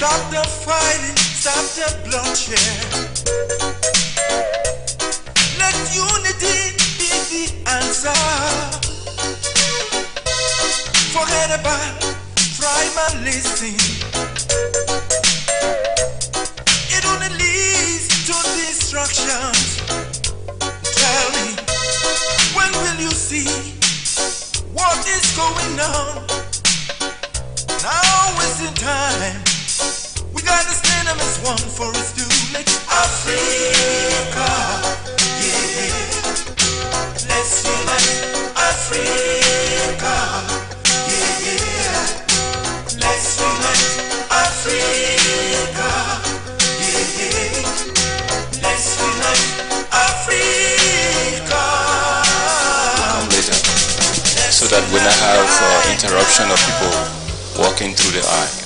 Stop the fighting, stop the bloodshed. Let unity be the answer. Forget about tribalism. It only leads to destruction. Tell me, when will you see what is going on? Now wasting time. We gotta stand up as one for us to let Africa, yeah. Let's unite Africa, yeah. Let's unite Africa, yeah. Let's unite Africa. Later, so that we not have interruption of people walking through the aisle.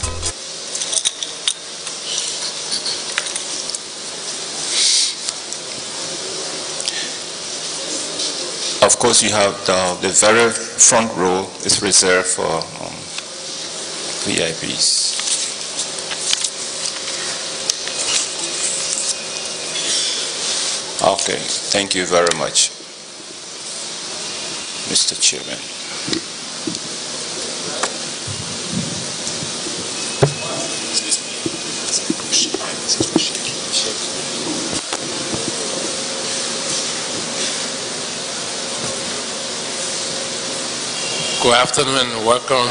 Of course, you have the very front row is reserved for VIPs. Okay, thank you very much, Mr. Chairman. Good afternoon and welcome,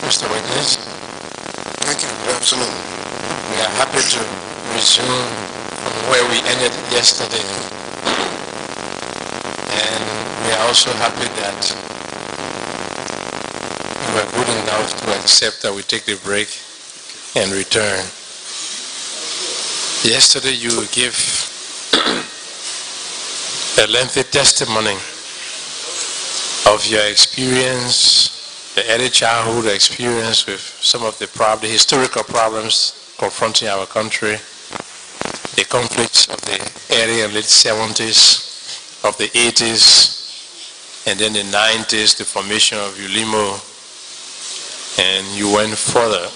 Mr. Witness. Thank you. Good afternoon. We are happy to resume from where we ended yesterday. And we are also happy that you were good enough to accept that we take the break and return. Yesterday you gave a lengthy testimony of your experience, the early childhood experience with some of the historical problems confronting our country, the conflicts of the early and late 70s, of the 80s, and then the 90s, the formation of ULIMO, and you went further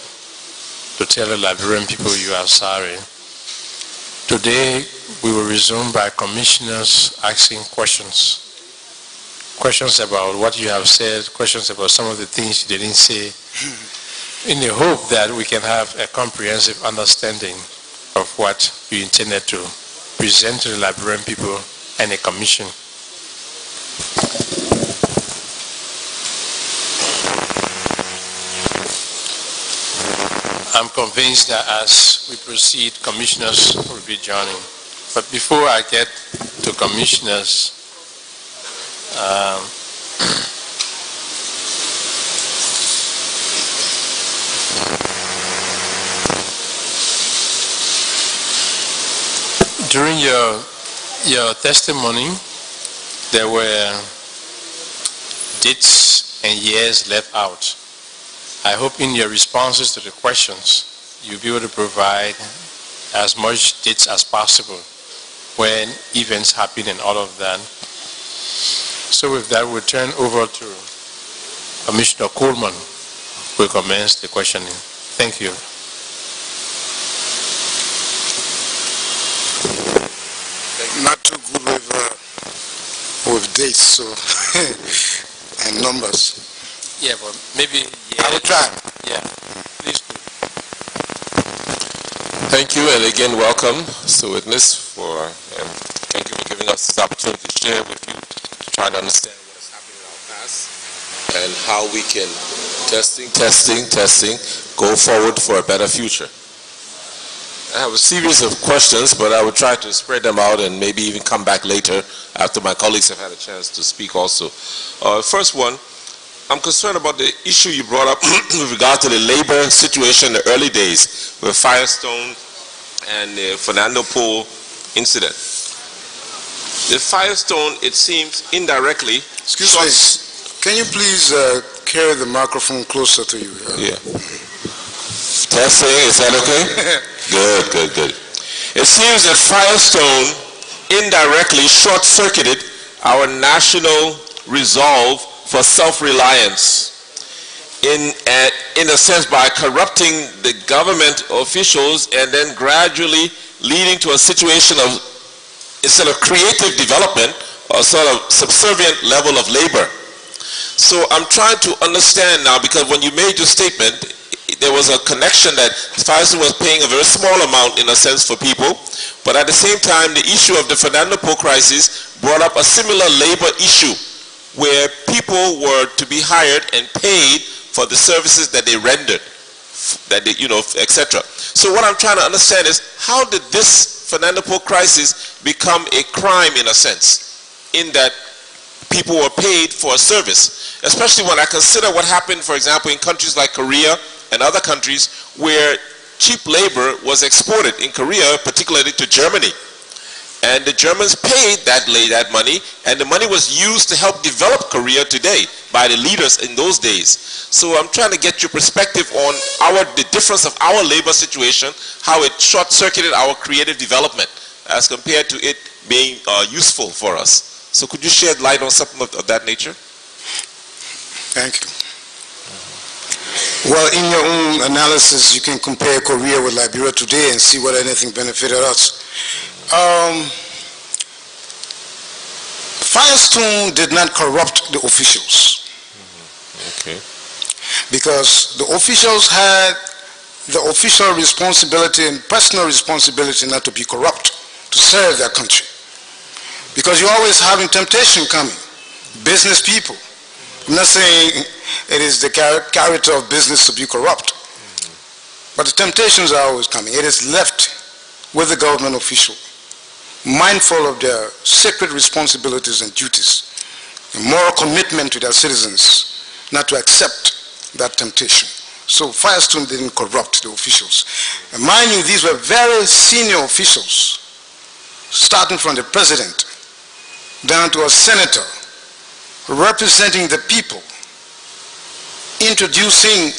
to tell the Liberian people you are sorry. Today, we will resume by commissioners asking questions. Questions about what you have said, questions about some of the things you didn't say, in the hope that we can have a comprehensive understanding of what you intended to present to the Liberian people and the commission. I'm convinced that as we proceed, commissioners will be joining. But before I get to commissioners, during your testimony, there were dates and years left out. I hope in your responses to the questions, you'll be able to provide as much dates as possible when events happen and all of that. So with that, we'll turn over to Commissioner Coleman, who will commence the questioning. Thank you. Not too good with dates, so and numbers. Yeah, but maybe I will try. Yeah, please do. Thank you, and again, welcome, Mr. Witness, and thank you for giving us this opportunity to share with you, to try to understand what has happened in our past and how we can testing, go forward for a better future. I have a series of questions, but I will try to spread them out and maybe even come back later after my colleagues have had a chance to speak also. First one, I'm concerned about the issue you brought up with regard to the labor situation in the early days with Firestone and the Fernando Poe incident. The Firestone, it seems, indirectly... Excuse me, can you please carry the microphone closer to you? Yeah. Testing, is that okay? Good. It seems that Firestone indirectly short-circuited our national resolve for self-reliance. in a sense by corrupting the government officials and then gradually leading to a situation of, instead of creative development, a sort of subservient level of labor. So I'm trying to understand now, because when you made your statement, there was a connection that Firestone was paying a very small amount in a sense for people, but at the same time the issue of the Fernando Po crisis brought up a similar labor issue where people were to be hired and paid for the services that they rendered, that they, etc. So what I'm trying to understand is, how did this Fernando Po crisis become a crime in a sense, in that people were paid for a service, especially when I consider what happened, for example, in countries like Korea and other countries where cheap labor was exported, in Korea particularly to Germany, and the Germans paid that money, and the money was used to help develop Korea today by the leaders in those days. So I'm trying to get your perspective on the difference of our labor situation, how it short-circuited our creative development as compared to it being useful for us. So could you shed light on something of that nature? Thank you. Well, in your own analysis, you can compare Korea with Liberia today and see whether anything benefited us. Firestone did not corrupt the officials. Okay. Because the officials had the official responsibility and personal responsibility not to be corrupt, to serve their country. Because you're always having temptation coming. Business people. I'm not saying it is the character of business to be corrupt. But the temptations are always coming. It is left with the government official, mindful of their sacred responsibilities and duties, and moral commitment to their citizens, not to accept that temptation. So Firestone didn't corrupt the officials. And mind you, these were very senior officials, starting from the president down to a senator, representing the people, introducing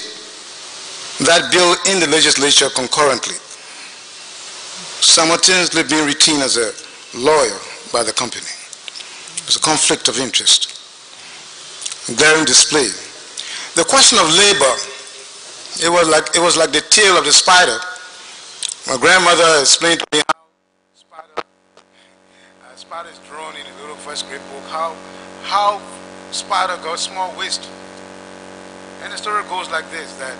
that bill in the legislature concurrently, simultaneously being retained as a lawyer by the company. It was a conflict of interest, a glaring display. The question of labor, it was like the tail of the spider. My grandmother explained to me how spider is drawn in a little first grade book, how spider got small waist. And the story goes like this, that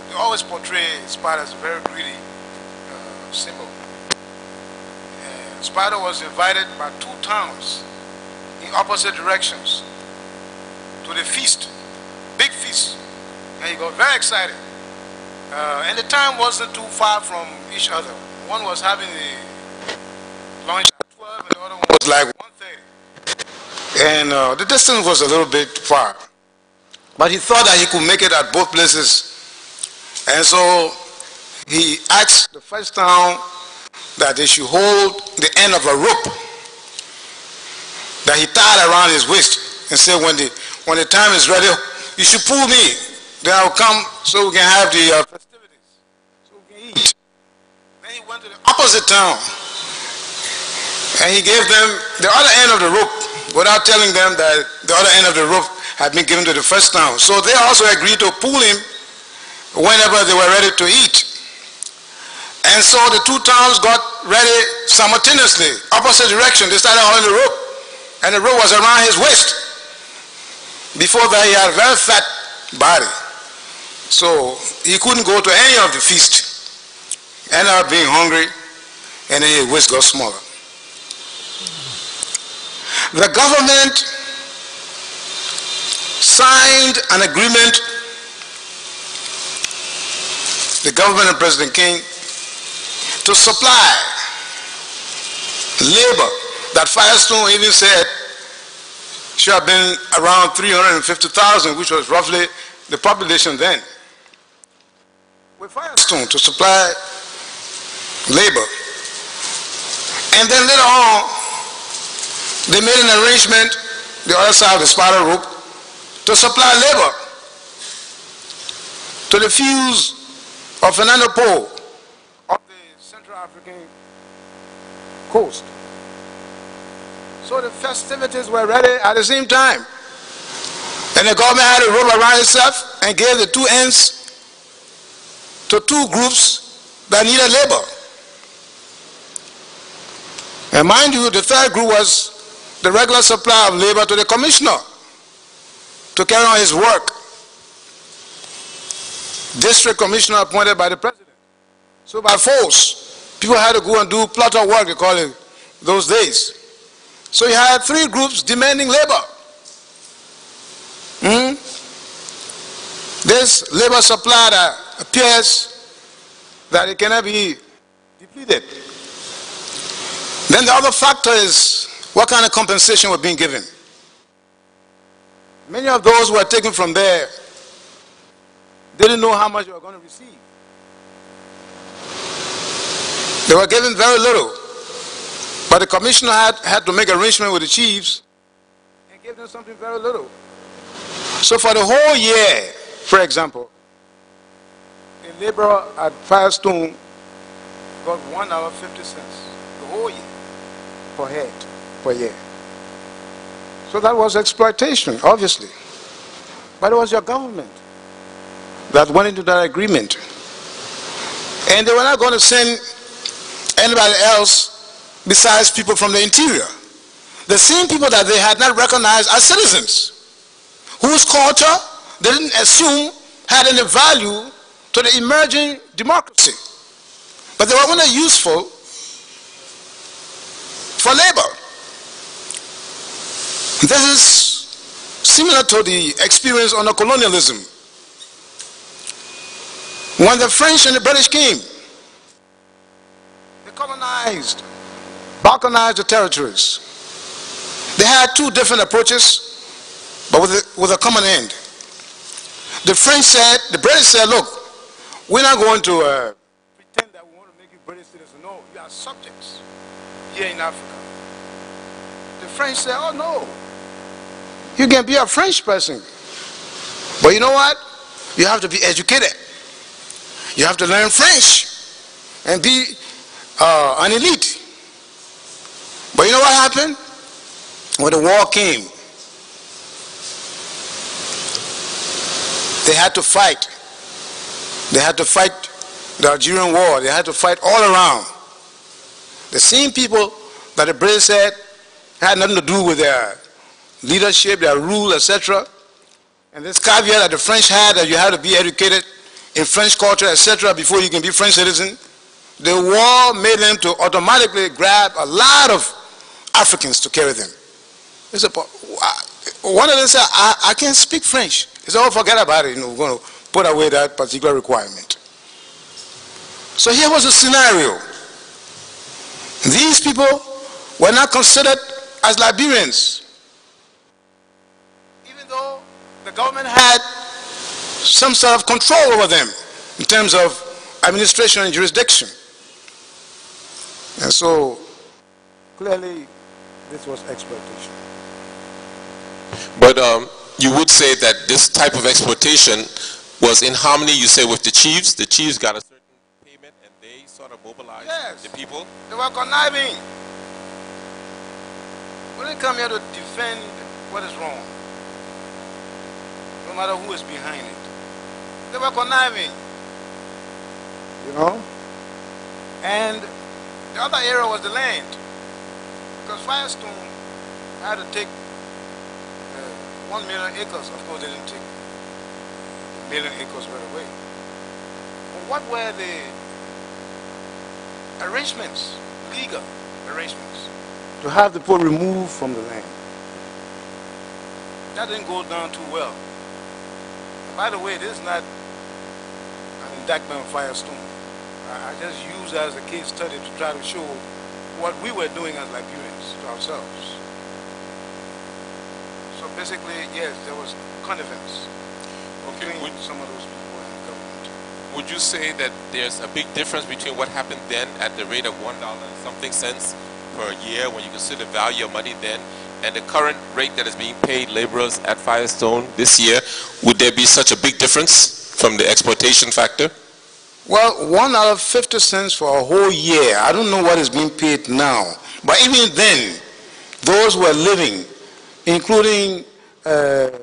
they always portray spider as a very greedy symbol. Spider was invited by 2 towns in opposite directions to the feast, big feast, and he got very excited. And the time wasn't too far from each other. One was having a lunch at 12 and the other one was like 1:30. And the distance was a little bit far. But he thought that he could make it at both places. And so he asked the first town that they should hold the end of a rope that he tied around his waist and said, when the time is ready, you should pull me. Then I'll come so we can have the festivities, so we can eat. Then he went to the opposite town and he gave them the other end of the rope without telling them that the other end of the rope had been given to the first town. So they also agreed to pull him whenever they were ready to eat. And so the 2 towns got ready simultaneously, opposite direction. They started hauling the rope, and the rope was around his waist. Before that, he had a very fat body, so he couldn't go to any of the feast. Ended up being hungry, and then his waist got smaller. The government signed an agreement, the government and President King, to supply labor that Firestone even said should have been around 350,000, which was roughly the population then. With Firestone to supply labor. And then later on, they made an arrangement, the other side of the spider rope, to supply labor to the fuse of Fernando Po of the Central African coast. So the festivities were ready at the same time. And the government had a rope around itself and gave the two ends to two groups that needed labor. And mind you, the third group was the regular supply of labor to the commissioner to carry on his work. District commissioner appointed by the president. So by force, people had to go and do plotter work, they call it those days. So you had three groups demanding labor. This labor supply that appears that it cannot be depleted. Then the other factor is what kind of compensation was being given. Many of those who were taken from there didn't know how much they were going to receive. They were given very little. But the commissioner had to make arrangement with the chiefs and give them something very little. So for the whole year, for example, a laborer at Firestone got $1.50 the whole year per head, per year. So that was exploitation, obviously. But it was your government that went into that agreement. And they were not going to send anybody else besides people from the interior. The same people that they had not recognized as citizens, whose culture they didn't assume had any value to the emerging democracy. But they were only useful for labor. This is similar to the experience under colonialism. When the French and the British came, they colonized, balkanized the territories. They had two different approaches, but with a common end. The French said, the British said, look, we're not going to pretend that we want to make you British citizens. No, you are subjects here in Africa. The French said, oh no, you can be a French person, but you know what? You have to be educated. You have to learn French and be an elite. But you know what happened? When the war came, they had to fight. They had to fight the Algerian war. They had to fight all around. The same people that the British said had nothing to do with their leadership, their rule, etc. And this caveat that the French had, that you had to be educated in French culture, etc., before you can be French citizen, the war made them to automatically grab a lot of Africans to carry them. One of them said, I can't speak French. He said, oh, forget about it. We're going to put away that particular requirement. So here was a scenario. These people were not considered as Liberians, even though the government had some sort of control over them in terms of administration and jurisdiction. And so, clearly, this was exploitation. But you would say that this type of exploitation was in harmony, you say, with the chiefs? The chiefs got a certain payment and they sort of mobilized the people? They were conniving. We didn't come here to defend what is wrong, no matter who is behind it. They were conniving, you know. And the other area was the land, because Firestone had to take 1 million acres. Of course, they didn't take 1 million acres right away. But what were the arrangements, legal arrangements, to have the people removed from the land? That didn't go down too well. And by the way, this is not an indictment on Firestone. I just use that as a case study to try to show what we were doing as Liberians to ourselves. So basically, yes, there was connivance between some of those people and the government. Would you say that there's a big difference between what happened then at the rate of $1 and something cents per year, when you consider the value of money then, and the current rate that is being paid laborers at Firestone this year? Would there be such a big difference from the exploitation factor? Well, $1.50 for a whole year. I don't know what is being paid now. But even then, those who are living, including the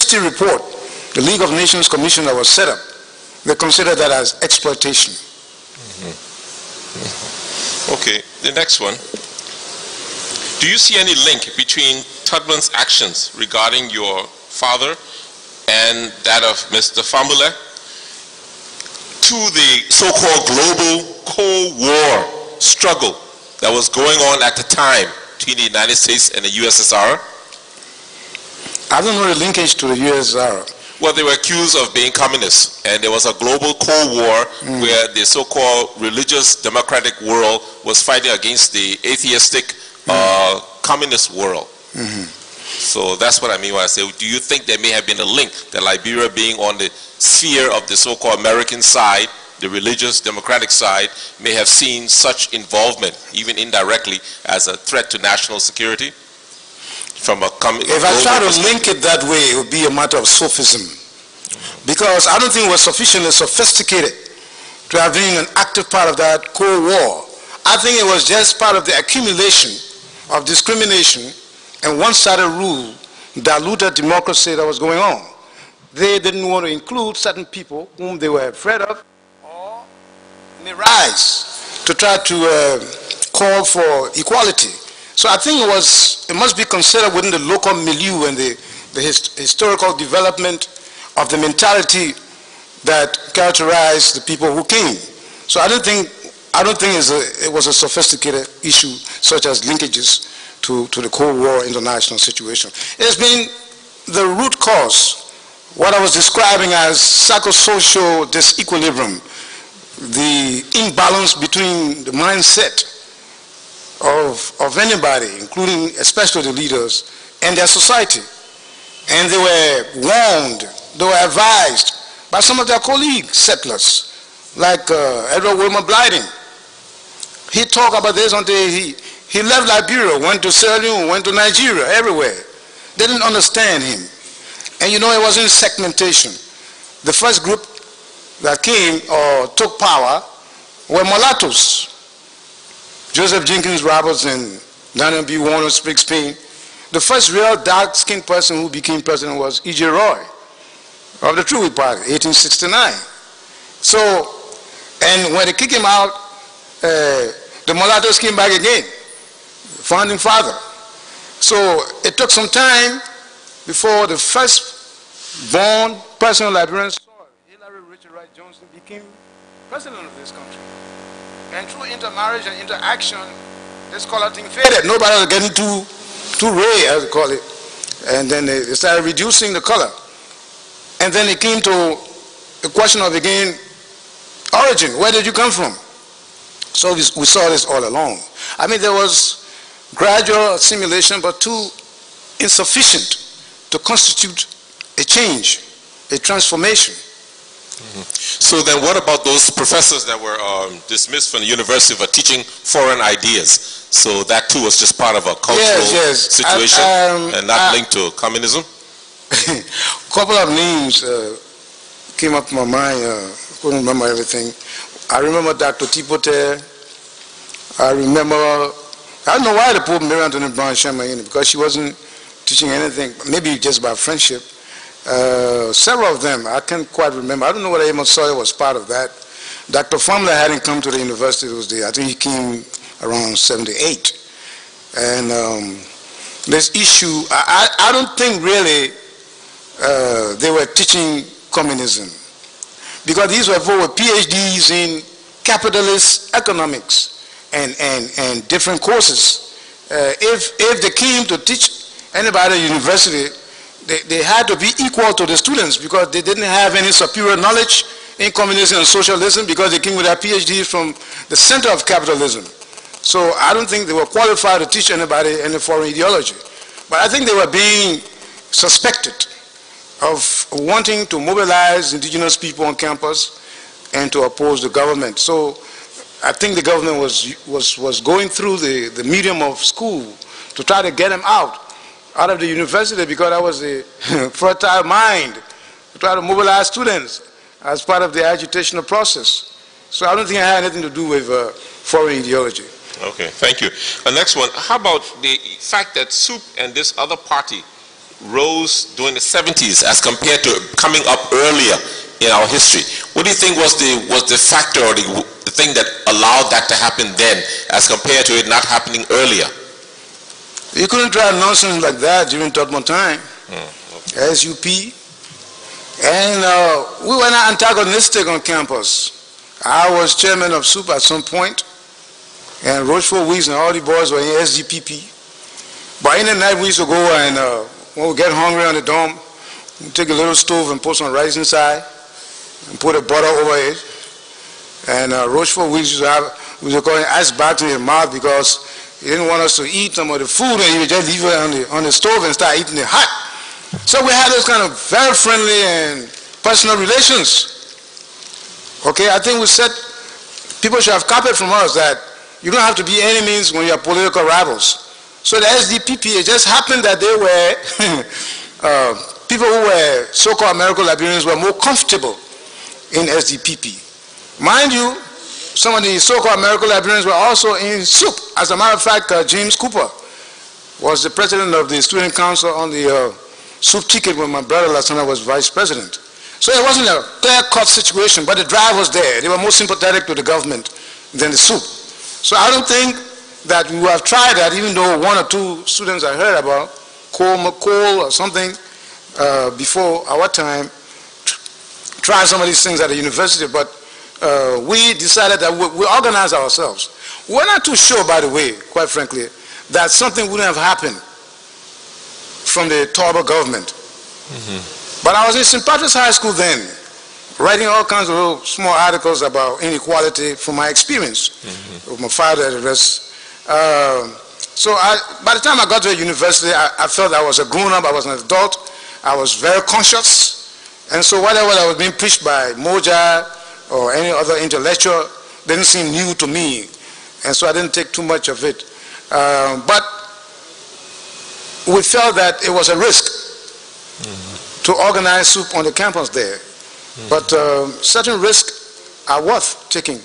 Amnesty report, the League of Nations Commission that was set up, they considered that as exploitation. Okay, the next one. Do you see any link between Tubman's actions regarding your father and that of Mr. Famuleh to the so-called global Cold War struggle that was going on at the time between the United States and the USSR? I don't know the linkage to the USSR. Well, they were accused of being communists, and there was a global Cold War where the so-called religious democratic world was fighting against the atheistic communist world. So that's what I mean when I say, do you think there may have been a link, that Liberia being on the sphere of the so-called American side, the religious democratic side, may have seen such involvement, even indirectly, as a threat to national security? From a if I try to link it that way, it would be a matter of sophism. Because I don't think we're sufficiently sophisticated to have been an active part of that Cold War. I think it was just part of the accumulation of discrimination and one-sided rule, diluted democracy that was going on. They didn't want to include certain people whom they were afraid of, or may rise to try to call for equality. So I think it must be considered within the local milieu and the historical development of the mentality that characterized the people who came. So I don't think it was a sophisticated issue such as linkages to the Cold War international situation. It's been the root cause, what I was describing as psychosocial disequilibrium, the imbalance between the mindset of anybody, including especially the leaders and their society. And they were warned, they were advised by some of their colleagues, settlers, like Edward Wilmer Blyden. He talked about this until he left Liberia, went to Sierra Leone, went to Nigeria, everywhere. They didn't understand him. And you know, it wasn't segmentation. The first group that came or took power were mulattoes. Joseph Jenkins Roberts and Daniel B. Warner Spriggs-Payne. The first real dark-skinned person who became president was E.J. Roy of the Truett Party, 1869. So, and when they kicked him out, the mulattoes came back again, founding father. So it took some time before the first born person of Liberian soil, Hillary Richard Wright Johnson, became president of this country. And through intermarriage and interaction, this color thing faded. Nobody was getting too red, as they call it. And then they started reducing the color. And then it came to the question of, again, origin. Where did you come from? So we saw this all along. I mean, there was gradual assimilation, but too insufficient to constitute a change, a transformation. So then what about those professors that were dismissed from the university for teaching foreign ideas? So that too was just part of a cultural situation and not linked to communism? A couple of names came up in my mind. Couldn't remember everything. I remember Dr. Tipote. I don't know why they put Mary Antoinette Brown Sherman in it, because she wasn't teaching anything, maybe just about friendship. Several of them, I can't quite remember. I don't know whether Amos Sawyer was part of that. Dr. Famuleh hadn't come to the university those days. I think he came around 78. And this issue, I don't think really they were teaching communism, because these were people with PhDs in capitalist economics and different courses. If they came to teach anybody at university, they had to be equal to the students, because they didn't have any superior knowledge in communism and socialism, because they came with their PhDs from the center of capitalism. So I don't think they were qualified to teach anybody any foreign ideology. But I think they were being suspected of wanting to mobilize indigenous people on campus and to oppose the government. So I think the government was going through the medium of school to try to get them out of the university, because that was a fertile mind to try to mobilize students as part of the agitational process. So I don't think it had anything to do with foreign ideology. Okay, thank you. The next one, how about the fact that SOUP and this other party rose during the 70s as compared to coming up earlier in our history. What do you think was the factor or the thing that allowed that to happen then as compared to it not happening earlier? You couldn't try nonsense like that during Todmont time. Okay. SUP. And we were not antagonistic on campus. I was chairman of SUP at some point, and Rochefort Weeks and all the boys were in SDPP. But in the night we used to go and when we get hungry on the dorm, we take a little stove and put some rice inside and put a butter over it. And Rochefort Weeks used to have, we used to call it ice bath in his mouth because he didn't want us to eat some of the food, and he would just leave it on the stove and start eating it hot. So we had those kind of very friendly and personal relations. Okay, I think we said people should have copied from us that you don't have to be enemies when you are political rivals. So the SDPP, it just happened that they were, people who were so-called American Liberians were more comfortable in SDPP. Mind you, some of the so-called American Liberians were also in SUP. As a matter of fact, James Cooper was the president of the student council on the SUP ticket when my brother Lasana was vice president. So it wasn't a clear-cut situation, but the drive was there. They were more sympathetic to the government than the SUP. So I don't think that we have tried that, even though one or two students I heard about, Cole or something, before our time, tried some of these things at the university, but we decided that we organize ourselves. We're not too sure, by the way, quite frankly, that something wouldn't have happened from the Torba government. But I was in St. Patrick's High School then, writing all kinds of little small articles about inequality from my experience with my father and the rest. So by the time I got to the university, I felt I was a grown-up, I was an adult, I was very conscious, and so whatever that was being preached by Moja or any other intellectual didn't seem new to me, and so I didn't take too much of it. But we felt that it was a risk to organize SUP on the campus there. But certain risks are worth taking.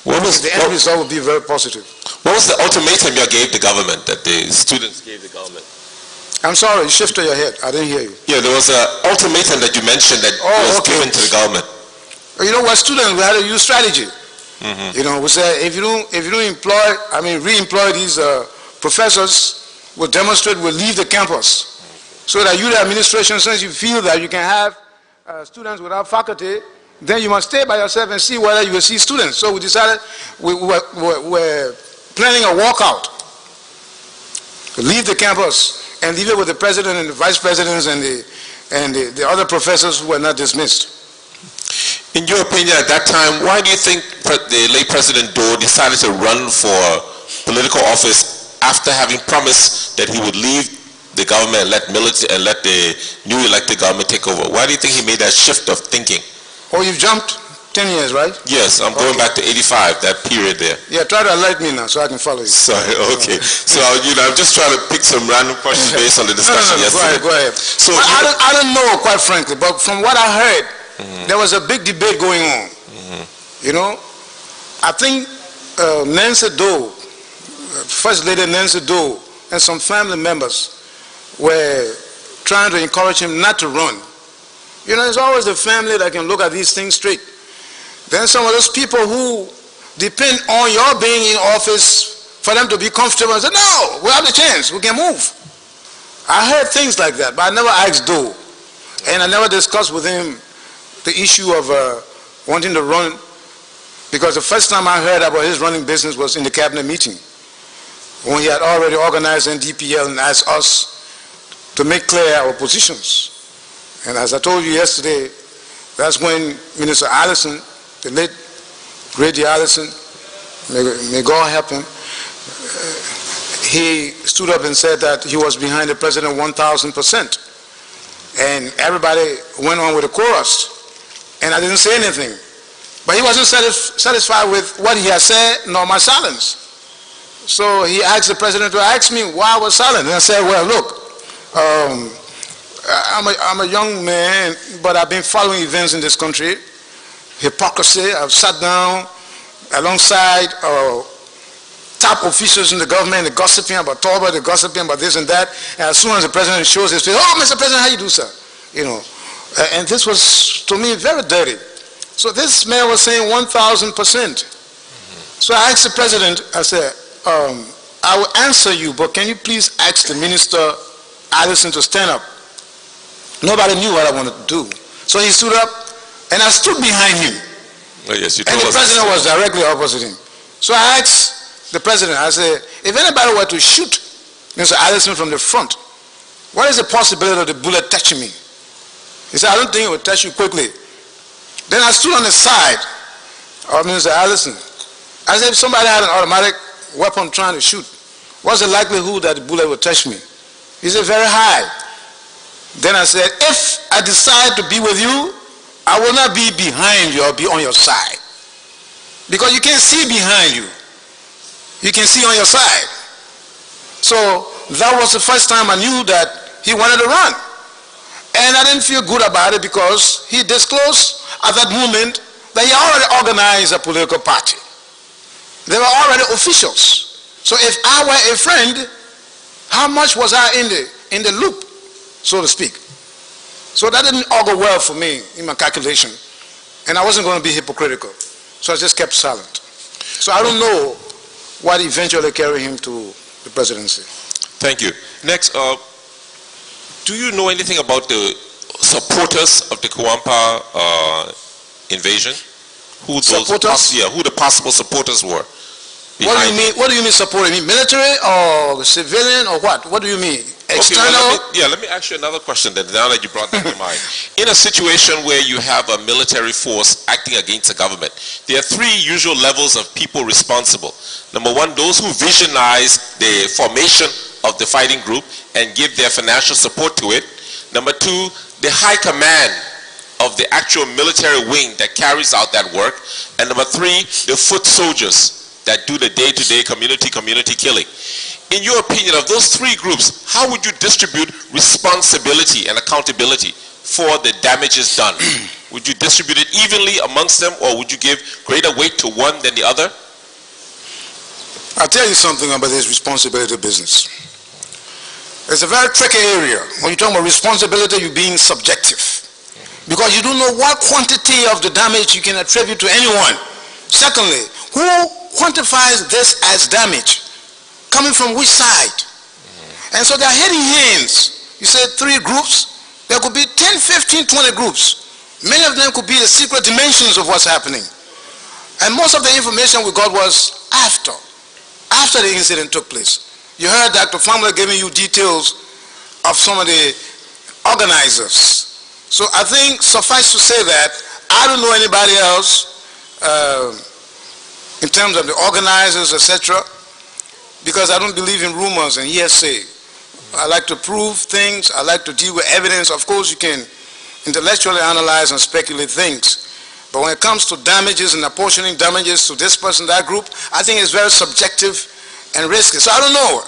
The end result will be very positive. What was the ultimatum you gave the government, that the students gave the government? I'm sorry, you shifted your head. I didn't hear you. Yeah, there was an ultimatum that you mentioned that was given to the government. You know, we're students, we had a youth strategy. You know, we said if you don't re-employ these professors, we'll demonstrate, we'll leave the campus. So that you, the administration, since you feel that you can have students without faculty, then you must stay by yourself and see whether you will see students. So we decided we're planning a walkout. Leave the campus and leave it with the president and the vice presidents and the other professors who were not dismissed. In your opinion at that time, why do you think the late President Doe decided to run for political office after having promised that he would leave the government and let the new elected government take over? Why do you think he made that shift of thinking? Oh, you've jumped 10 years, right? Yes, I'm going back to 85, that period there. Yeah, try to alert me now so I can follow you. Sorry, okay. So, I'm just trying to pick some random questions based on the discussion yesterday. Go ahead. So well, I don't know, quite frankly, but from what I heard, there was a big debate going on. You know, I think Nancy Doe, First Lady Nancy Doe, and some family members were trying to encourage him not to run. You know, it's always the family that can look at these things straight. Then some of those people who depend on your being in office for them to be comfortable and say, no, we have the chance, we can move. I heard things like that, but I never asked Doe. And I never discussed with him the issue of wanting to run, because the first time I heard about his running business was in the cabinet meeting, when he had already organized NDPL and asked us to make clear our positions. And as I told you yesterday, that's when Minister Allison, the late great Allison, may God help him, he stood up and said that he was behind the president 1,000%. And everybody went on with the chorus. And I didn't say anything. But he wasn't satisfied with what he had said, nor my silence. So he asked the president to ask me why I was silent. And I said, well, look, I'm a young man, but I've been following events in this country. Hypocrisy. I've sat down alongside top officials in the government, they're gossiping about Torba, they're gossiping about this and that. And as soon as the president shows his face, oh, Mr. President, how you do, sir? You know, and this was, to me, very dirty. So this man was saying 1,000%. So I asked the president, I said, I will answer you, but can you please ask the minister, Allison, to stand up? Nobody knew what I wanted to do. So he stood up, and I stood behind him. Oh, yes, you and the president was directly opposite him. So I asked the president, I said, if anybody were to shoot Mr. Allison from the front, what is the possibility of the bullet touching me? He said, I don't think it would touch you quickly. Then I stood on the side of Mr. Allison. I said, if somebody had an automatic weapon trying to shoot, what's the likelihood that the bullet would touch me? He said, very high. Then I said, if I decide to be with you, I will not be behind you, I'll be on your side. Because you can't see behind you. You can see on your side. So that was the first time I knew that he wanted to run. And I didn't feel good about it because he disclosed at that moment that he already organized a political party. They were already officials. So if I were a friend, how much was I in the loop, so to speak? So that didn't augur well for me in my calculation. And I wasn't going to be hypocritical. So I just kept silent. So I don't know what eventually carried him to the presidency. Thank you. Next, do you know anything about the supporters of the Kawampa invasion? Who those who the possible supporters were? What do you mean? What do you mean supporting? You mean military or civilian or what? What do you mean? External? Okay, well, let me ask you another question then, now that you brought that to mind. In a situation where you have a military force acting against a government, there are three usual levels of people responsible. Number one, those who visionize the formation of the fighting group and give their financial support to it. Number two, the high command of the actual military wing that carries out that work. And number three, the foot soldiers that do the day-to-day community killing. In your opinion, of those three groups, how would you distribute responsibility and accountability for the damages done? Would you distribute it evenly amongst them, or would you give greater weight to one than the other? I'll tell you something about this responsibility business. It's a very tricky area. When you talk about responsibility, you're being subjective. Because you don't know what quantity of the damage you can attribute to anyone. Secondly, who quantifies this as damage? Coming from which side? And so they're heading hands. You said three groups. There could be 10, 15, 20 groups. Many of them could be the secret dimensions of what's happening. And most of the information we got was after the incident took place. You heard Dr. Famler giving you details of some of the organizers. So I think suffice to say that I don't know anybody else in terms of the organizers, etc., because I don't believe in rumors and hearsay. I like to prove things. I like to deal with evidence. Of course, you can intellectually analyze and speculate things. But when it comes to damages and apportioning damages to this person, that group, I think it's very subjective and risky. So I don't know.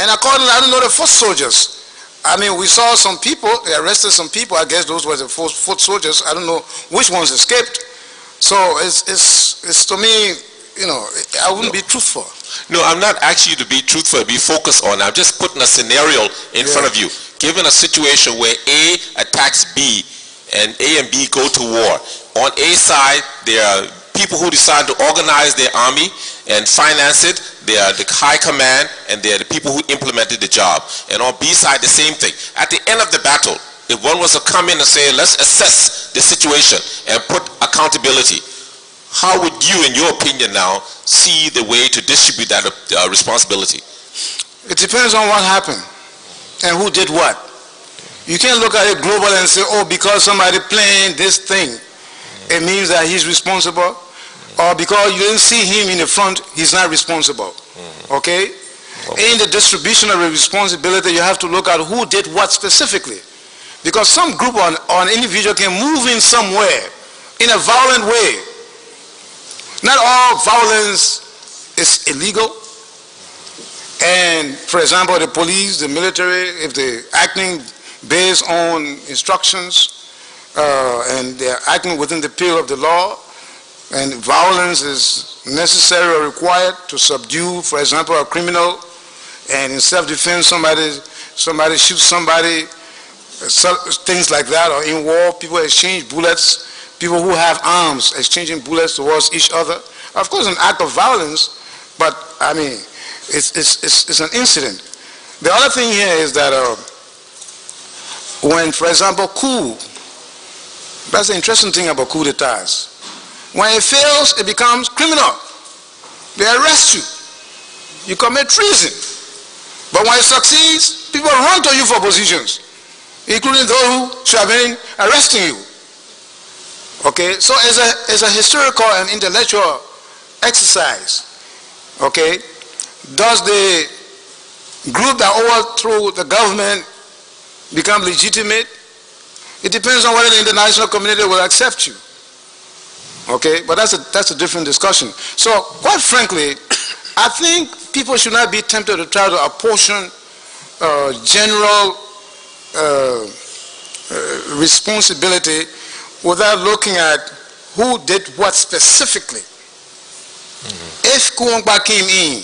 And accordingly, I don't know the foot soldiers. I mean, we saw some people, they arrested some people. I guess those were the foot soldiers. I don't know which ones escaped. So it's to me, you know, I wouldn't be truthful. No, I'm not asking you to be truthful, be focused on. I'm just putting a scenario in front of you. Given a situation where A attacks B and A and B go to war. On A side, there are people who decide to organize their army and finance it. They are the high command, and they are the people who implemented the job. And on B side, the same thing. At the end of the battle, if one was to come in and say, let's assess the situation and put accountability, how would you, in your opinion now, see the way to distribute that responsibility? It depends on what happened and who did what. You can't look at it global and say, oh, because somebody playing this thing, it means that he's responsible. Or because you didn't see him in the front, he's not responsible. Okay? In the distribution of the responsibility, you have to look at who did what specifically. Because some group or an individual can move in somewhere in a violent way. Not all violence is illegal. And for example, the police, the military, if they're acting based on instructions and they're acting within the pale of the law, and violence is necessary or required to subdue, for example, a criminal, and in self-defense somebody shoots somebody, things like that, or in war people exchange bullets, people who have arms exchanging bullets towards each other. Of course, an act of violence, but I mean, it's an incident. The other thing here is that when, for example, coup, that's the interesting thing about coup d'etats. When it fails, it becomes criminal. They arrest you. You commit treason. But when it succeeds, people run to you for positions, including those who should have been arresting you. Okay, so it's a historical and intellectual exercise. Okay, does the group that overthrew the government become legitimate? It depends on whether the international community will accept you. Okay, but that's a different discussion. So, quite frankly, I think people should not be tempted to try to apportion general responsibility without looking at who did what specifically. If Kromah came in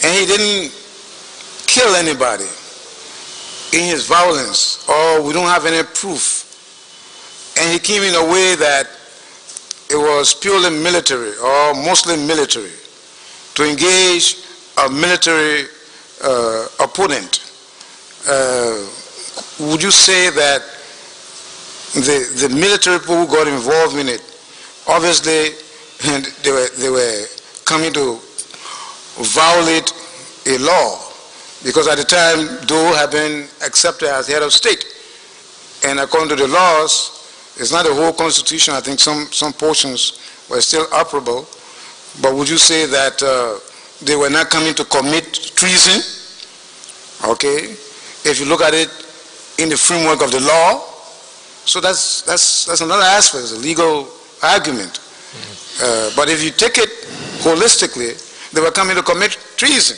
and he didn't kill anybody in his violence, or we don't have any proof, and he came in a way that it was purely military or mostly military, to engage a military opponent, would you say that the military people who got involved in it, obviously they were coming to violate a law, because at the time Doe had been accepted as head of state, and according to the laws, it's not the whole constitution. I think some portions were still operable, but would you say that they were not coming to commit treason? Okay, if you look at it in the framework of the law, so that's another aspect, it's a legal argument. But if you take it holistically, they were coming to commit treason.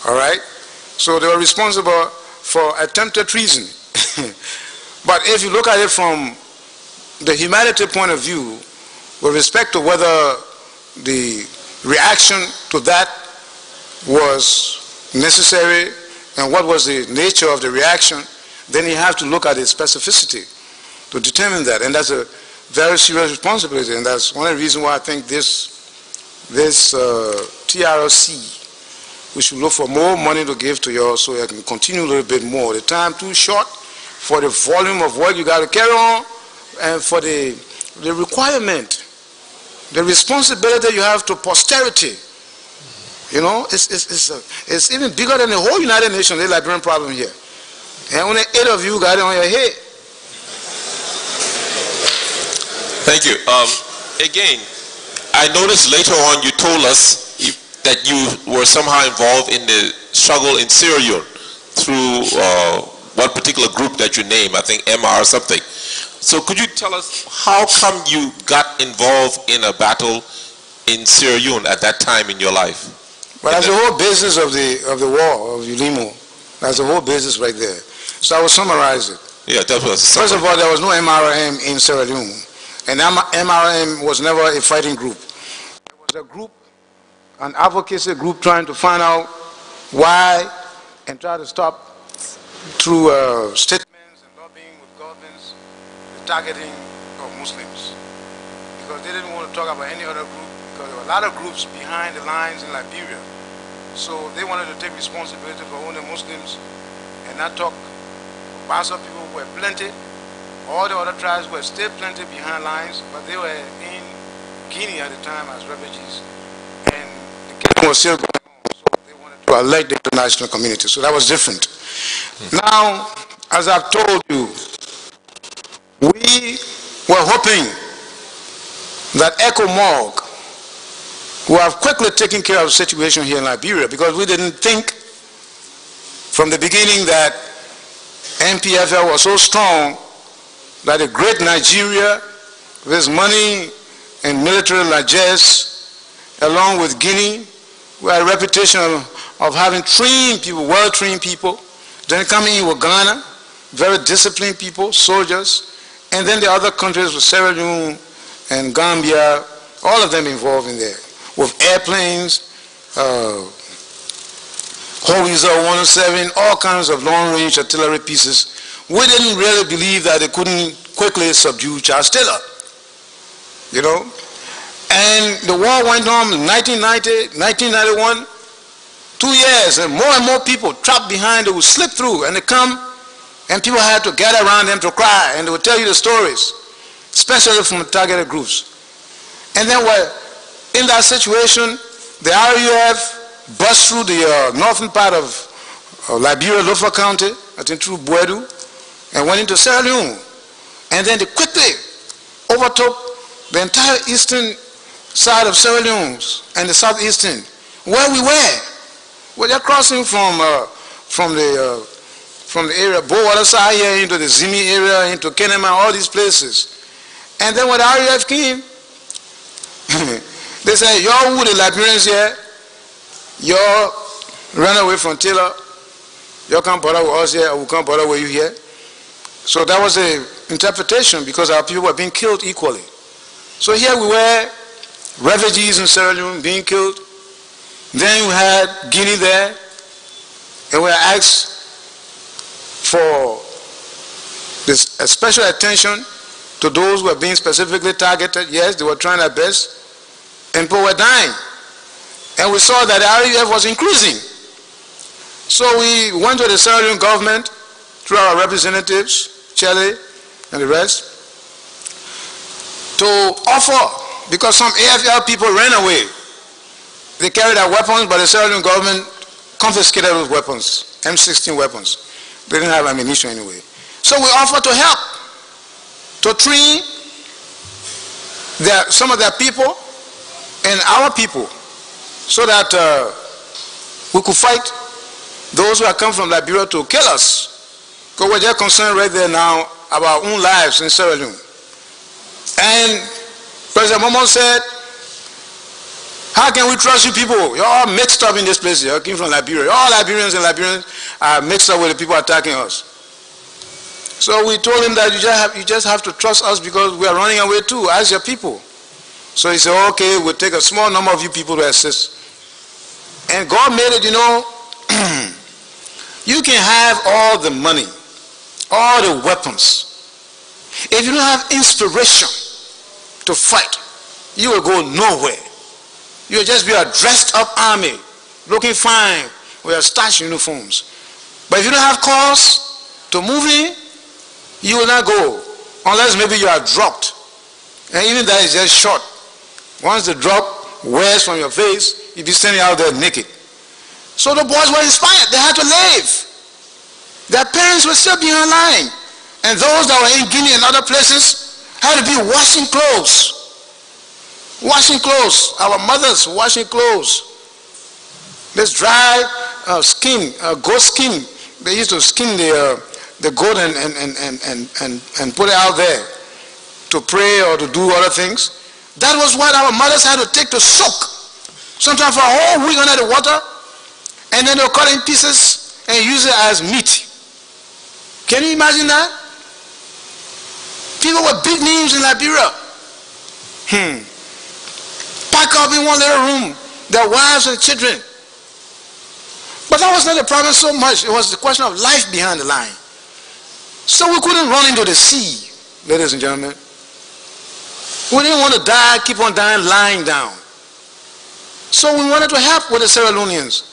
All right, so they were responsible for attempted treason. But if you look at it from the humanity point of view, with respect to whether the reaction to that was necessary and what was the nature of the reaction, then you have to look at its specificity to determine that, and that's a very serious responsibility, and that's one of the reasons why I think this TRC, we should look for more money to give to you so you can continue a little bit more. The time too short for the volume of work you got to carry on, and for the requirement, the responsibility you have to posterity. You know, it's even bigger than the whole United Nations, the Liberian problem here. And only 8 of you got it on your head. Thank you. Again, I noticed later on you told us that you were somehow involved in the struggle in Sierra Leone through one particular group that you named, I think MR or something. So could you tell us how come you got involved in a battle in Sierra Leone at that time in your life? Well, that's the whole basis of the war of ULIMO. That's the whole basis right there. So I will summarize it. Yeah, that was. First of all, there was no MRM in Sierra Leone, and MRM was never a fighting group. It was a group, an advocacy group, trying to find out why and try to stop through statements and lobbying with governments the targeting of Muslims, because they didn't want to talk about any other group, because there were a lot of groups behind the lines in Liberia. So they wanted to take responsibility for only Muslims and not talk about some people who were plenty. All the other tribes were still plenty behind lines, but they were in Guinea at the time as refugees, and the killing was still going on, so they wanted to alert the international community. So that was different. Now, as I've told you, we were hoping that ECOMOG will have quickly taken care of the situation here in Liberia, because we didn't think from the beginning that MPFL was so strong that a great Nigeria with its money and military largesse, along with Guinea, who had a reputation of having trained people, well-trained people, then coming in with Ghana, very disciplined people, soldiers, and then the other countries with Sierra Leone and Gambia, all of them involved in there, with airplanes, Howitzer 107, all kinds of long-range artillery pieces. We didn't really believe that they couldn't quickly subdue Charles Taylor, you know. And the war went on in 1990, 1991, 2 years, and more people trapped behind, they would slip through, and they come, and people had to gather around them to cry, and they would tell you the stories, especially from targeted groups. And then in that situation, the RUF bust through the northern part of Liberia, Lofa County, I think through Bwedu, and went into Sierra Leone. And then they quickly overtook the entire eastern side of Sierra Leone and the southeastern, where we were. Well, they're crossing from the area, Bowater side here into the Zimi area, into Kenema, all these places. And then when the RUF came, they said, y'all who the Liberians here, y'all run away from Taylor, y'all can't bother with us here, or we can't bother with you here. So that was the interpretation, because our people were being killed equally. So here we were, refugees in Sierra Leone being killed. Then we had Guinea there, and we were asked for this special attention to those who were being specifically targeted. Yes, they were trying their best, and people were dying. And we saw that the RUF was increasing. So we went to the Sierra Leone government through our representatives, Chile and the rest, to offer, because some AFL people ran away. They carried our weapons, but the Sierra Leone government confiscated those weapons, M16 weapons. They didn't have ammunition anyway. So we offered to help, to train some of their people and our people, so that we could fight those who have come from Liberia to kill us. Because we're just concerned right there now about our own lives in Sierra Leone. And President Momo said, how can we trust you people? You're all mixed up in this place. You came from Liberia. All Liberians and Liberians are mixed up with the people attacking us. So we told him that you just have to trust us, because we are running away too, as your people. So he said, okay, we'll take a small number of you people to assist. And God made it, you know, you can have all the money, all the weapons. If you don't have inspiration to fight, you will go nowhere. You will just be a dressed up army, looking fine with your starch uniforms. But if you don't have cause to move in, you will not go, unless maybe you are dropped. And even that is just short. Once the drop wears from your face, you'll be standing out there naked. So the boys were inspired. They had to leave. Their parents were still behind line. And those that were in Guinea and other places had to be washing clothes. Washing clothes. Our mothers washing clothes. This dry skin, goat skin. They used to skin the goat and put it out there to pray or to do other things. That was what our mothers had to take to soak. Sometimes for a whole week under the water. And then they'll cut in pieces and use it as meat. Can you imagine that? People with big names in Liberia. Pack up in one little room, their wives and children. But that was not the problem so much. It was the question of life behind the line. So we couldn't run into the sea, ladies and gentlemen. We didn't want to die, keep on dying, lying down. So we wanted to help with the Sierra Leoneans.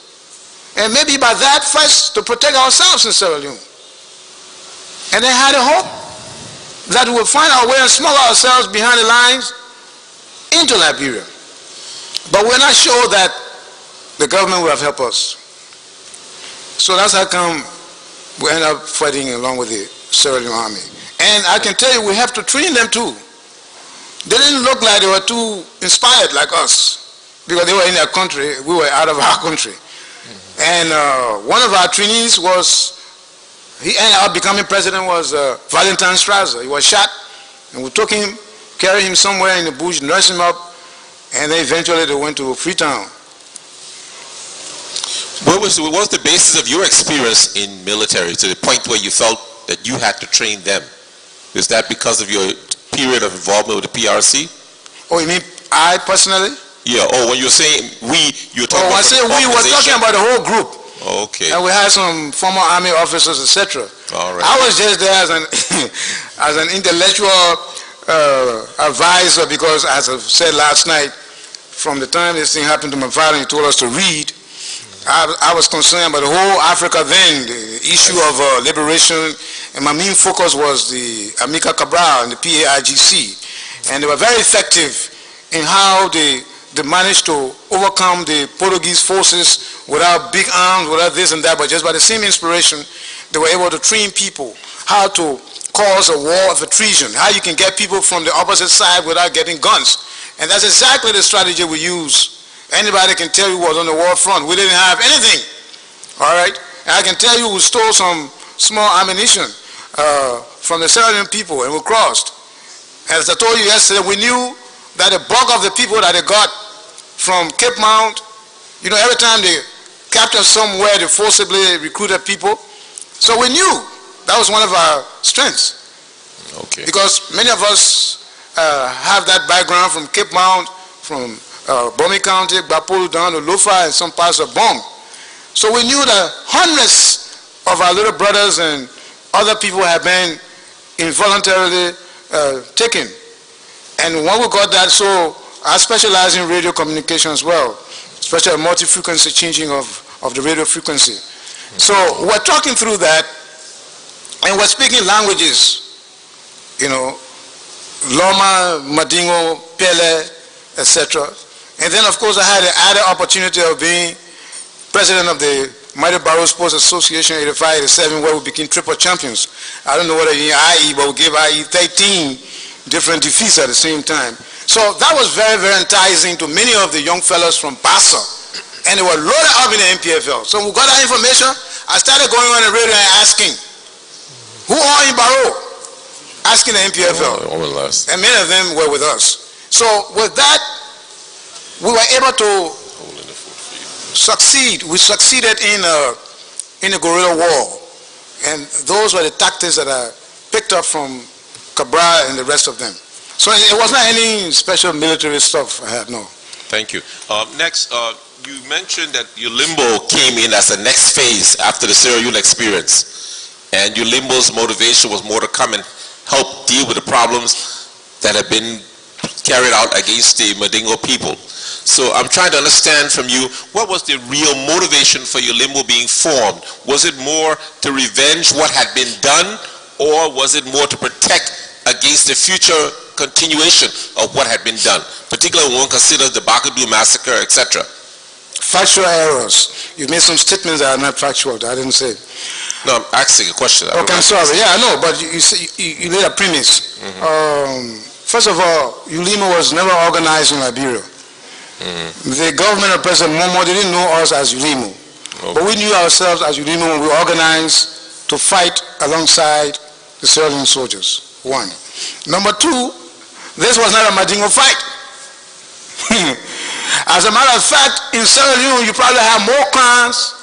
And maybe by that first to protect ourselves in Sierra Leone. And they had a hope that we would find our way and smuggle ourselves behind the lines into Liberia. But we're not sure that the government will have helped us. So that's how come we end up fighting along with the Sierra Leone army. And I can tell you, we have to train them too. They didn't look like they were too inspired like us, because they were in their country, we were out of our country. And one of our trainees he ended up becoming president, was Valentine Strasser. He was shot, and we took him, carried him somewhere in the bush, nursed him up, and then eventually they went to Freetown. What was the basis of your experience in military to the point where you felt that you had to train them? Is that because of your period of involvement with the PRC? Oh, you mean I personally? Yeah. Oh, when you're saying we, you're talking about the organization? We were talking about the whole group. Okay. And we had some former army officers, etc. All right. I was just there as an as an intellectual advisor, because, as I said last night, from the time this thing happened to my father, he told us to read. I was concerned about the whole Africa then, the issue of liberation, and my main focus was the Amilcar Cabral and the PAIGC. And they were very effective in how they managed to overcome the Portuguese forces without big arms, without this and that, but just by the same inspiration, they were able to train people how to cause a war of attrition, how you can get people from the opposite side without getting guns. And that's exactly the strategy we use. Anybody can tell you what was on the war front. We didn't have anything, all right? And I can tell you we stole some small ammunition from the Sierra Leone people, and we crossed. As I told you yesterday, we knew that the bulk of the people that they got from Cape Mount, you know, every time they captured somewhere, they forcibly recruited people. So we knew that was one of our strengths. Okay. Because many of us have that background from Cape Mount, from Bomi County, Bapolu down to Lofa and some parts of Bong. So we knew that hundreds of our little brothers and other people had been involuntarily taken. And when we got that, so I specialize in radio communication as well, especially multi-frequency changing of the radio frequency. So we're talking through that, and we're speaking languages, you know, Loma, Madingo, Pele, etc. And then, of course, I had the added opportunity of being president of the Mighty Barrow Sports Association 85-87, where we became triple champions. I don't know whether you IE, but we gave IE 13 different defeats at the same time. So that was very, very enticing to many of the young fellows from Bassa. And they were loaded up in the MPFL. So we got that information. I started going on the radio and asking, who are in Barrow? Asking the MPFL. And many of them were with us. So with that, we were able to succeed. We succeeded in a guerrilla war. And those were the tactics that I picked up from Cabral and the rest of them. So it was not any special military stuff I had, no. Thank you. Next, you mentioned that ULIMO came in as a next phase after the Sierra Leone experience. And ULIMO's motivation was more to come and help deal with the problems that have been carried out against the Madingo people. So I'm trying to understand from you, what was the real motivation for ULIMO being formed? Was it more to revenge what had been done, or was it more to protect against the future continuation of what had been done, particularly when one considers the Bakadu massacre, etc.? Factual errors. You made some statements that are not factual. I didn't say. No, I'm asking a question. Okay, I'm sorry. Yeah, I know, but you laid a premise. First of all, ULIMO was never organized in Liberia. The government of President Momo didn't know us as ULIMO. Okay. But we knew ourselves as ULIMO when we organized to fight alongside the Sierra Leone soldiers. One. Number two, this was not a Madingo fight. As a matter of fact, in Sierra Leone, you probably have more clans,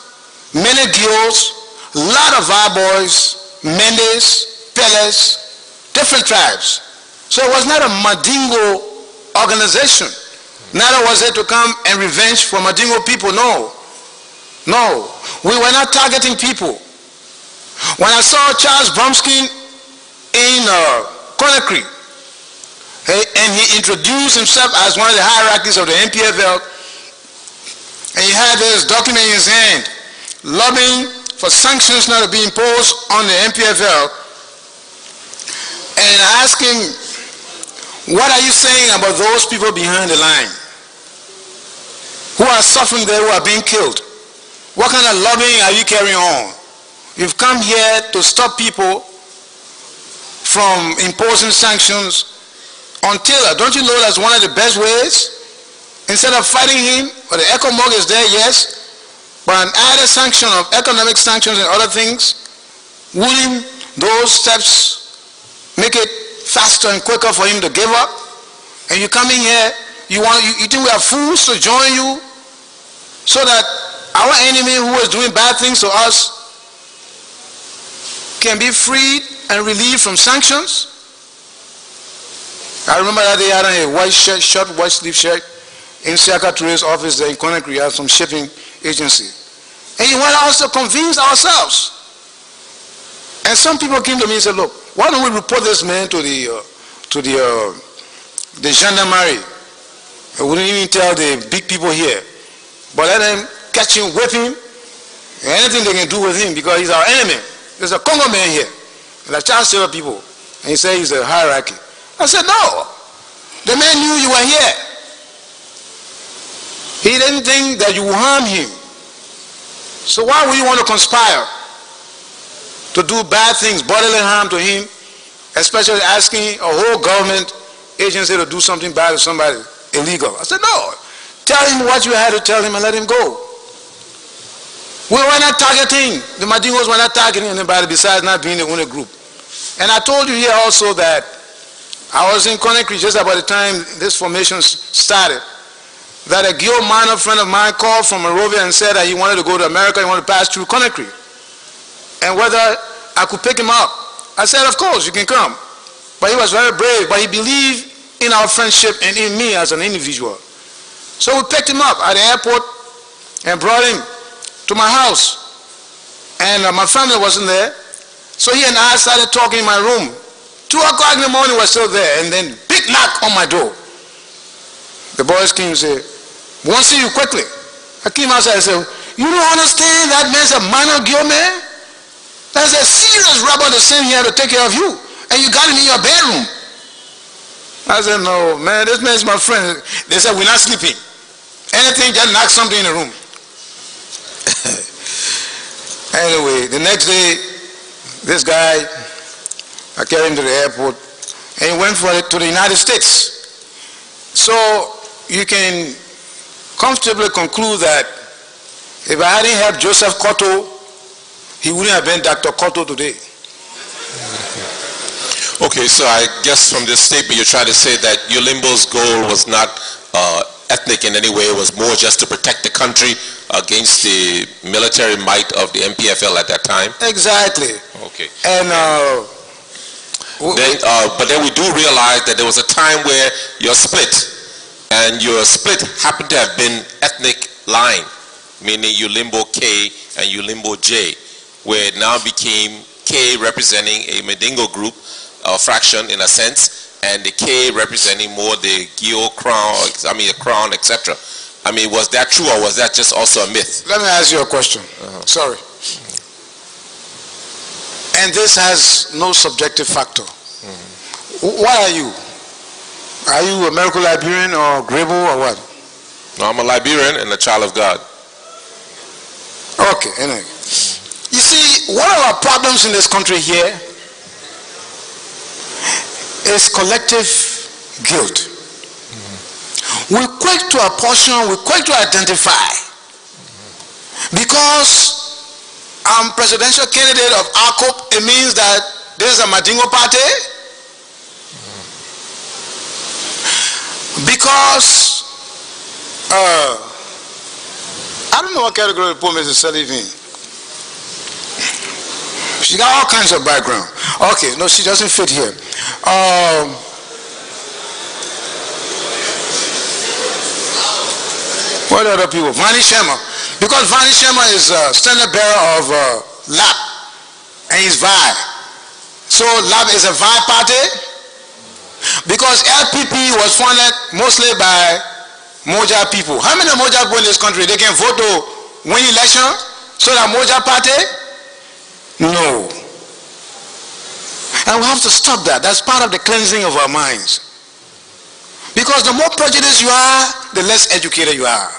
many guilds, a lot of our boys, Mendes, Peles, different tribes. So it was not a Madingo organization. Neither was it to come and revenge for Madingo people, no. No, we were not targeting people. When I saw Charles Bromsky in Conakry, and he introduced himself as one of the hierarchies of the MPFL, and he had this document in his hand, lobbying for sanctions not to be imposed on the MPFL, and I asked him, what are you saying about those people behind the line who are suffering there, who are being killed? What kind of lobbying are you carrying on? You've come here to stop people from imposing sanctions on Taylor. Don't you know that's one of the best ways? Instead of fighting him, or the ECOMOG is there, yes, but an added sanction of economic sanctions and other things, wouldn't those steps make it faster and quicker for him to give up? And you come in here, you think we are fools to join you so that our enemy who is doing bad things to us can be freed and relieved from sanctions? I remember that day I had a white shirt, short white sleeve shirt in Siaka Toure's office there in Conakry. He had some shipping agency. And he wanted us to convince ourselves. And some people came to me and said, look, why don't we report this man to the gendarmerie? We wouldn't even tell the big people here. But let them catch him, whip him, and anything they can do with him because he's our enemy. There's a Congo man here. And I charged several people. And he said he's a hierarchy. I said, no. The man knew you were here. He didn't think that you would harm him. So why would you want to conspire to do bad things, bodily harm to him, especially asking a whole government agency to do something bad to somebody illegal? I said, no. Tell him what you had to tell him and let him go. We were not targeting, the Madingos were not targeting anybody besides not being the only group. And I told you here also that I was in Conakry just about the time this formation started, that a Gil Minor friend of mine called from Monrovia and said that he wanted to go to America, he wanted to pass through Conakry. And whether I could pick him up. I said, of course, you can come. But he was very brave, but he believed in our friendship and in me as an individual. So we picked him up at the airport and brought him to my house. And my family wasn't there. So he and I started talking in my room. 2 o'clock in the morning, we're still there. And then big knock on my door. The boys came and said, we want to see you quickly. I came outside and said, you don't understand that man's a minor Gil man? There's a serious robber that's sent here to take care of you. And you got him in your bedroom. I said, no, man, this man's my friend. They said, we're not sleeping. Anything, just knock something in the room. Anyway, the next day, this guy, I carried him to the airport, and he went to the United States. So you can comfortably conclude that if I hadn't helped Joseph Cotto, he wouldn't have been Dr. Cotto today. Okay, so I guess from this statement you're trying to say that ULIMO's goal was not ethnic in any way. It was more just to protect the country against the military might of the MPFL at that time? Exactly. Okay. And but then we do realize that there was a time where you're split, and your split happened to have been ethnic line, meaning ULIMO-K and ULIMO-J, where it now became K representing a Mandingo group, fraction in a sense, and the K representing more the Gio Crown, Crown, etc. I mean, was that true, or was that just also a myth? Let me ask you a question. Sorry. And this has no subjective factor. What are you? Are you a miracle Liberian or Grebo or what? No, I'm a Liberian and a child of God. Okay, anyway. You see, one of our problems in this country here is collective guilt. We're quick to apportion, we're quick to identify. Because I'm presidential candidate of ARCOP, it means that there's a Madingo party. Because I don't know what category of poor Mrs. Sullivan in. She got all kinds of background. Okay, no, she doesn't fit here. What other people? Vani Sharma. Because Vani Sharma is standard bearer of LAP, and he's VI. So LAP is a VI party. Because LPP was founded mostly by Moja people. How many Moja people in this country? They can vote to win election? So that Moja party? No. And we have to stop that. That's part of the cleansing of our minds. Because the more prejudiced you are, the less educated you are.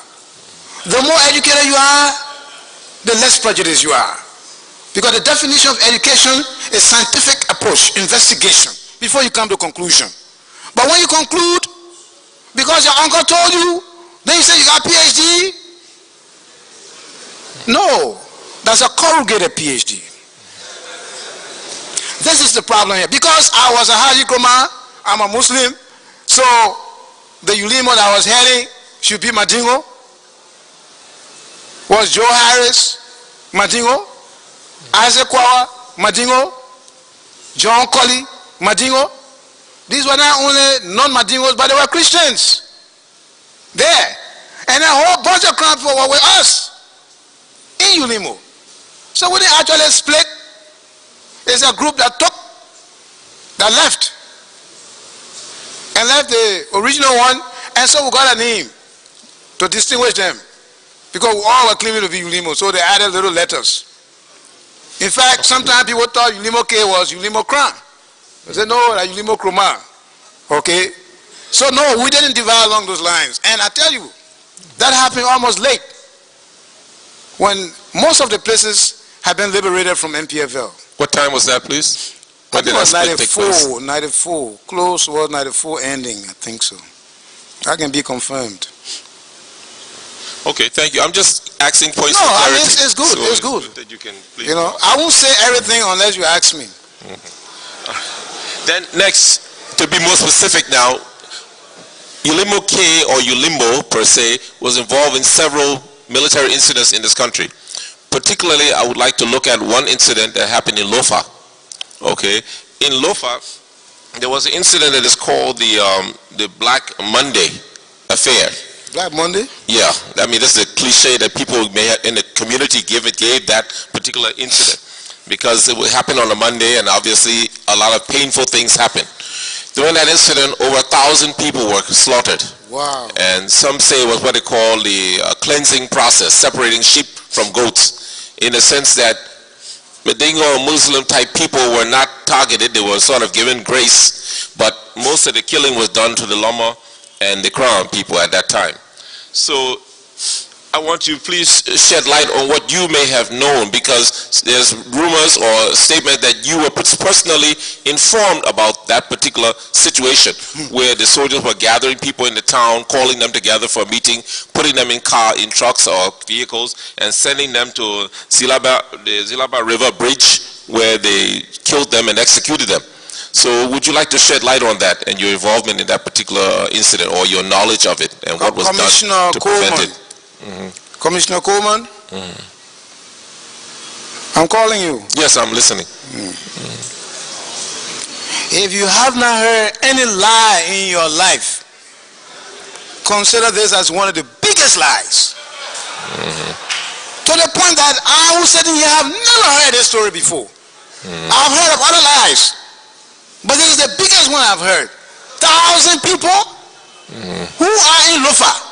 The more educated you are, the less prejudiced you are. Because the definition of education is scientific approach, investigation, before you come to conclusion. But when you conclude, because your uncle told you, then you say you got a PhD? No, that's a corrugated PhD. This is the problem here. Because I was a Alhaji Kromah, I'm a Muslim, so the ULIMO that I was heading should be Mandingo. Was Joe Harris Mandingo? Isaac Kwawa Mandingo? John Colley Mandingo? These were not only non-Mandingos, but they were Christians there. And a whole bunch of Kromah people were with us in ULIMO. So we didn't actually split. It's a group that left. And left the original one, and so we got a name to distinguish them. Because we all were claiming to be ULIMO, so they added little letters. In fact, sometimes people thought ULIMO-K was ULIMO-Kromah. They said, no, that's ULIMO-Kromah. Okay? So no, we didn't divide along those lines. And I tell you, that happened almost late, when most of the places had been liberated from NPFL. What time was that, please? I think it was 94, close was 94 ending, I think so. That can be confirmed. Okay, thank you. I'm just asking points of I clarity. mean, it's good, so it's good. That you can please. You know, I won't say everything unless you ask me. Then next, to be more specific now, ULIMO-K or ULIMO per se was involved in several military incidents in this country. Particularly, I would like to look at one incident that happened in Lofa. Okay, in Lofa, there was an incident that is called the Black Monday affair. Black Monday? Yeah, I mean, this is a cliche that people may have in the community gave that particular incident, because it would happen on a Monday, and obviously a lot of painful things happen. During that incident, over 1,000 people were slaughtered. Wow. And some say it was what they call the cleansing process, separating sheep from goats, in the sense that Mandingo or Muslim type people were not targeted. They were sort of given grace, but most of the killing was done to the Loma and the Kromah people at that time. So I want you to please shed light on what you may have known, because there's rumors or statements that you were personally informed about that particular situation, where the soldiers were gathering people in the town, calling them together for a meeting, putting them in trucks or vehicles, and sending them to the Zilaba River Bridge, where they killed them and executed them. So would you like to shed light on that and your involvement in that particular incident, or your knowledge of it, and what was done to prevent it? Commissioner Coleman, I'm calling you. Yes, I'm listening. If you have not heard any lie in your life, consider this as one of the biggest lies. To the point that I who sitting here have never heard this story before. I've heard of other lies, but this is the biggest one I've heard. 1,000 people who are in Lofa.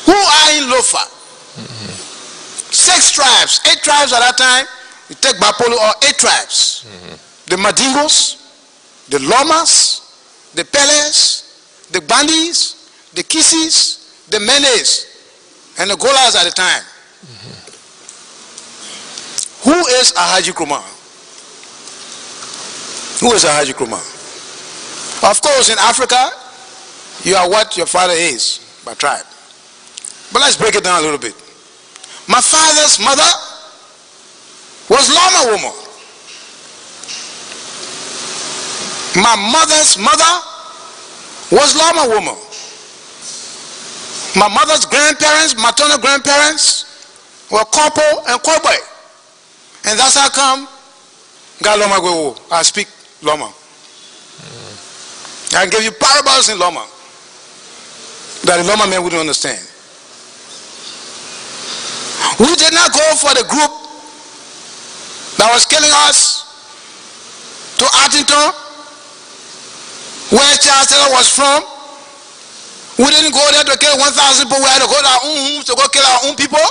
Who are in Lofa? 6 tribes, 8 tribes at that time. You take Bapolo, or 8 tribes. The Mandingos, the Lomas, the Peles, the Bandis, the Kissis, the Menes, and the Golas at the time. Who is Alhaji Kromah? Who is Alhaji Kromah? Of course, in Africa, you are what your father is by tribe. But let's break it down a little bit. My father's mother was Loma woman. My mother's mother was Loma woman. My mother's grandparents, maternal grandparents, were Kopo and Koboy. And that's how come Loma go. I speak Loma. I can give you parables in Loma that the Loma men wouldn't understand. We did not go for the group that was killing us to Artington, where Charles Taylor was from. We didn't go there to kill 1,000 people. We had to go to our own homes to go kill our own people.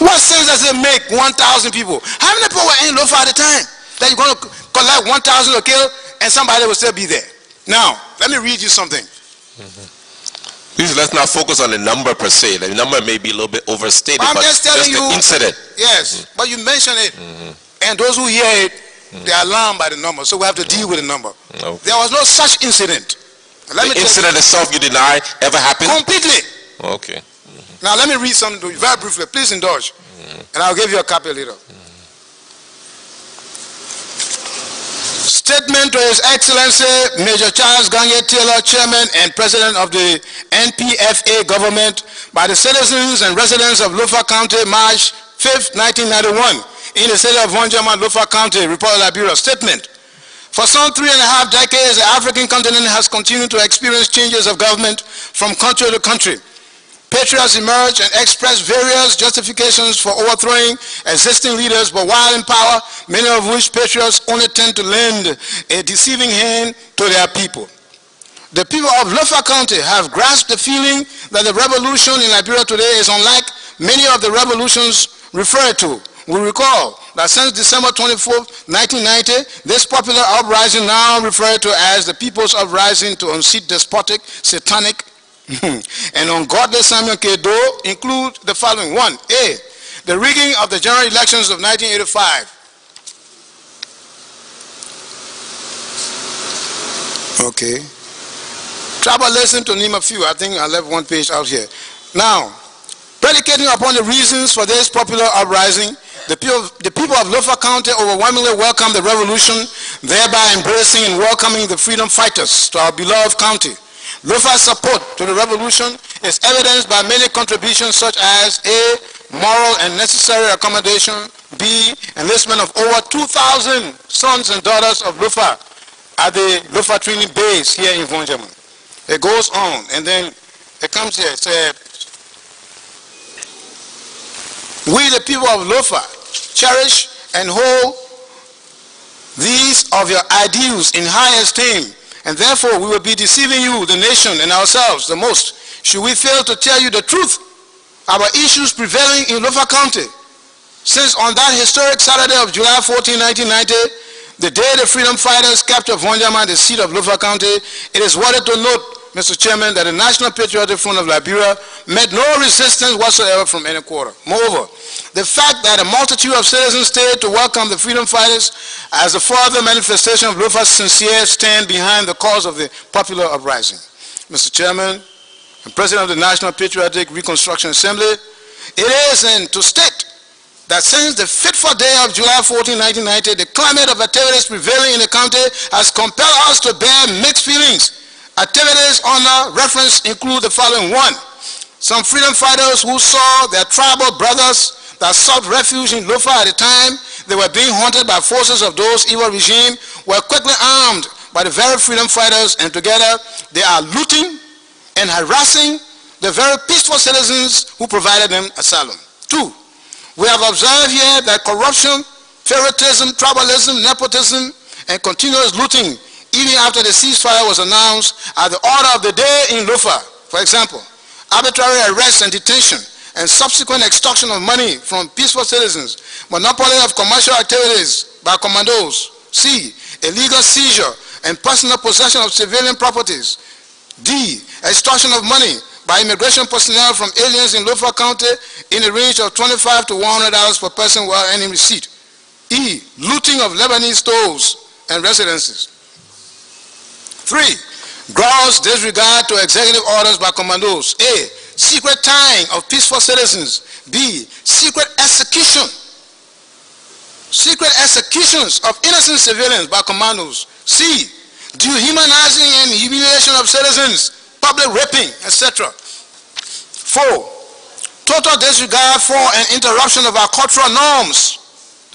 What sense does it make, 1,000 people? How many people were in Lofa at the time that you're going to collect 1,000 to kill and somebody will still be there? Now, let me read you something. Please, let's not focus on the number per se. The number may be a little bit overstated, I'm but just telling you, the incident. Yes, but you mentioned it. And those who hear it, they are alarmed by the number, so we have to deal with the number. Okay. There was no such incident. The incident itself you deny ever happened? Completely. Okay. Now let me read something to you very briefly. Please indulge. And I'll give you a copy later. Statement to His Excellency Major Charles Ganye Taylor, Chairman and President of the NPFA government, by the citizens and residents of Lofa County, March 5th, 1991. in the city of Vonjama, Lofa County, Republic of Liberia. Statement. For some 3.5 decades, the African continent has continued to experience changes of government from country to country. Patriots emerged and expressed various justifications for overthrowing existing leaders, but while in power, many of which patriots only tend to lend a deceiving hand to their people. The people of Lofa County have grasped the feeling that the revolution in Liberia today is unlike many of the revolutions referred to. We recall that since December 24, 1990, this popular uprising, now referred to as the People's Uprising to unseat despotic, satanic, and ungodly Samuel Kedo, include the following. 1. A. The rigging of the general elections of 1985. Okay. Tribalism, to name a few. I think I left one page out here. Now, predicating upon the reasons for this popular uprising, the people of Lofa County overwhelmingly welcomed the revolution, thereby embracing and welcoming the freedom fighters to our beloved county. Lofa's support to the revolution is evidenced by many contributions such as A. Moral and necessary accommodation, B. Enlistment of over 2,000 sons and daughters of Lofa at the Lofa training base here in Vonjama. It goes on, and then it comes here. It said, we the people of Lofa cherish and hold these of your ideals in high esteem, and therefore we will be deceiving you, the nation, and ourselves the most, should we fail to tell you the truth about issues prevailing in Lofa County. Since on that historic Saturday of July 14, 1990, the day the freedom fighters captured Vonjama, the seat of Lofa County, it is worthy to note, Mr. Chairman, that the National Patriotic Front of Liberia met no resistance whatsoever from any quarter. Moreover, the fact that a multitude of citizens stayed to welcome the freedom fighters as a further manifestation of Lofa's sincere stand behind the cause of the popular uprising. Mr. Chairman and President of the National Patriotic Reconstruction Assembly, it is to state that since the fateful day of July 14, 1990, the climate of activities prevailing in the county has compelled us to bear mixed feelings. Activities under reference include the following. 1. Some freedom fighters who saw their tribal brothers that sought refuge in Lofa at the time they were being hunted by forces of those evil regime were quickly armed by the very freedom fighters, and together they are looting and harassing the very peaceful citizens who provided them asylum. 2. We have observed here that corruption, favoritism, tribalism, nepotism, and continuous looting, even after the ceasefire was announced, are the order of the day in Lofa. For example, arbitrary arrest and detention and subsequent extortion of money from peaceful citizens, monopoly of commercial activities by commandos. C. Illegal seizure and personal possession of civilian properties. D. Extortion of money by immigration personnel from aliens in Lofa County in the range of $25 to $100 per person while any receipt. E. Looting of Lebanese stores and residences. 3. Gross disregard to executive orders by commandos. A. Secret tying of peaceful citizens. B. Secret execution. Secret executions of innocent civilians by commandos. C. Dehumanizing and humiliation of citizens, public raping, etc. 4. Total disregard for and interruption of our cultural norms,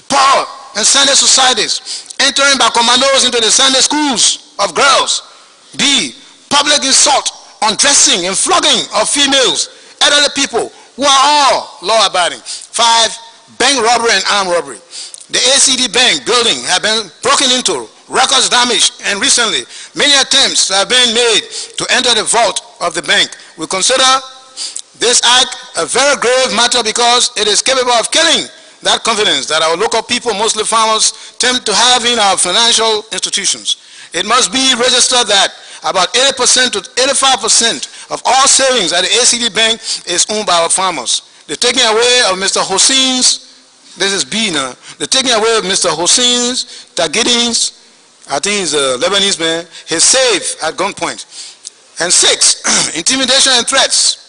poor and Sunday societies, entering by commandos into the Sunday schools of girls. B. Public insult, undressing and flogging of females, elderly people who are all law-abiding. 5. Bank robbery and armed robbery. The ACD bank building have been broken into, records damaged, and recently many attempts have been made to enter the vault of the bank. We consider this act a very grave matter because it is capable of killing that confidence that our local people, mostly farmers, tend to have in our financial institutions. It must be registered that about 80% to 85% of all savings at the ACD bank is owned by our farmers. The taking away of Mr. Hossein's, this is B now, the taking away of Mr. Hossein's, Tagidin's, I think he's a Lebanese man, his safe at gunpoint. And 6, intimidation and threats.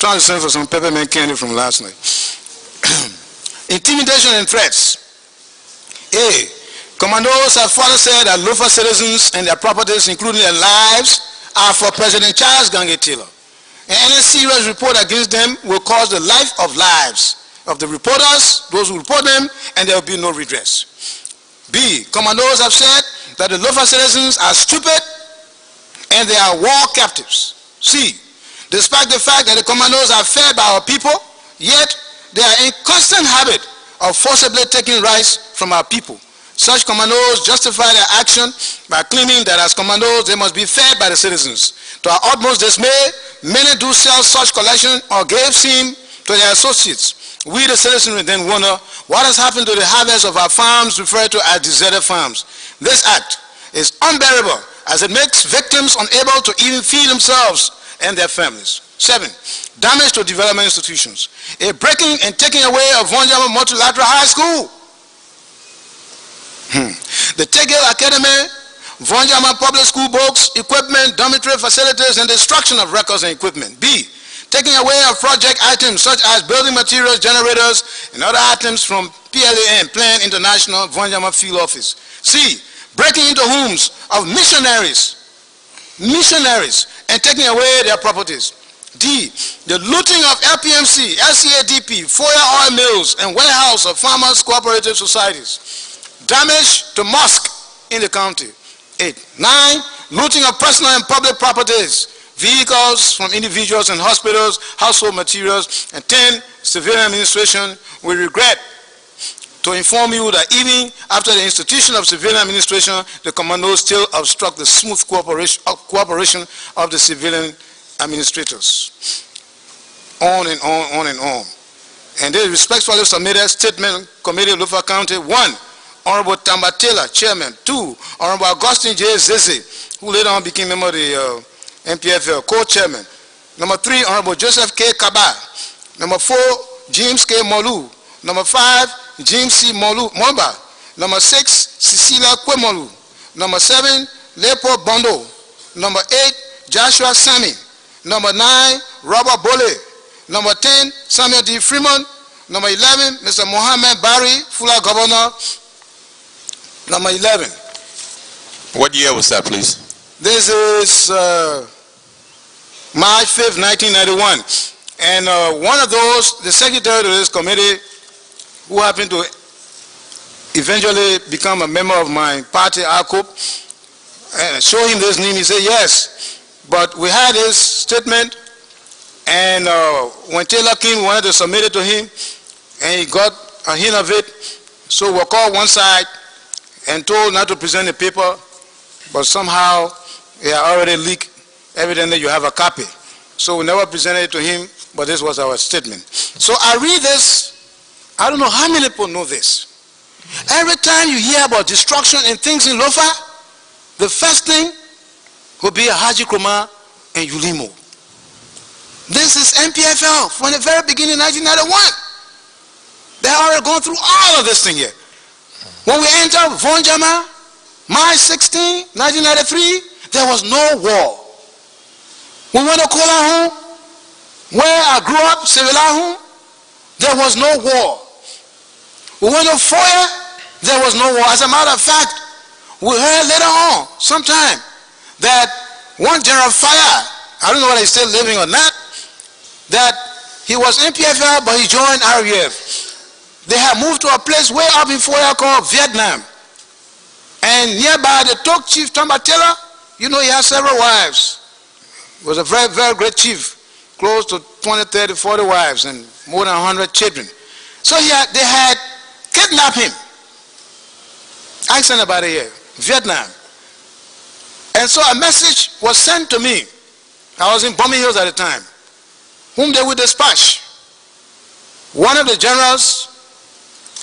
Trying to send for some peppermint candy from last night. Intimidation and threats. A. Commandos have further said that Lofa citizens and their properties, including their lives, are for President Charles Gange Taylor. and any serious report against them will cause the life of lives of the reporters, those who report them, and there will be no redress. B, commandos have said that the Lofa citizens are stupid and they are war captives. C, despite the fact that the commandos are fed by our people, yet they are in constant habit of forcibly taking rights from our people. Such commandos justify their action by claiming that as commandos they must be fed by the citizens. To our utmost dismay, many do sell such collection or gave seam to their associates. We the citizens then wonder what has happened to the harvest of our farms referred to as deserted farms. This act is unbearable as it makes victims unable to even feed themselves and their families. 7, damage to development institutions. A breaking and taking away of Vonjama Multilateral High School. The Tegel Academy, Vonjama Public School books, equipment, dormitory facilities, and destruction of records and equipment. B, taking away of project items such as building materials, generators, and other items from PLAN, Plan International Vonjama Field Office. C, breaking into homes of missionaries, and taking away their properties. D, the looting of LPMC, LCADP, Foya oil mills, and warehouse of farmers' cooperative societies. Damage to mosque in the county. 8. 9, looting of personal and public properties, vehicles from individuals and hospitals, household materials. And 10, civilian administration. We regret to inform you that even after the institution of civilian administration, the commandos still obstruct the smooth cooperation of the civilian administrators. On and on and on. And they respectfully submitted statement, Committee of Lofa County. 1, Honorable Tambatela, Chairman. 2, Honorable Augustine J. Zeze, who later on became member of the MPFL, co-chairman. Number 3, Honorable Joseph K. Kaba. Number 4, James K. Molu. Number 5, James C. Momba. Number 6, Cecilia Kwemolu. Number 7, Leopold Bondo. Number 8, Joshua Sami. Number 9, Robert Bole. Number 10, Samuel D. Freeman. Number 11, Mr. Mohammed Bari, Fula Governor. Number 11. What year was that, please? This is March 5th, 1991. And one of those, the secretary to this committee, who happened to eventually become a member of my party, ARCOP, and show him this name, he said, yes. But we had his statement, and when Taylor King wanted to submit it to him, and he got a hint of it, so we're called one side and told not to present the paper, but somehow he had already leaked. Evidently you have a copy. So we never presented it to him, but this was our statement. So I read this. I don't know how many people know this. Every time you hear about destruction and things in Lofa, the first thing will be Alhaji Kromah and ULIMO. This is MPFL from the very beginning, 1991. They have already gone through all of this thing here. When we entered Vonjama, March 16, 1993, there was no war. We went to Kola, where I grew up, Sevilahu, there was no war. We went to Foya, there was no war. As a matter of fact, we heard later on, sometime, that one General Fire, I don't know whether he's still living or not, that he was MPFL, but he joined RUF. They had moved to a place way up in Foya called Vietnam. And nearby, the Tok Chief Tambatela, you know, he had several wives. He was a very, very great chief, close to 20, 30, 40 wives and more than 100 children. So they had kidnapped him. I sent about it here, Vietnam. And so a message was sent to me. I was in Bombay Hills at the time, whom they would dispatch. One of the generals,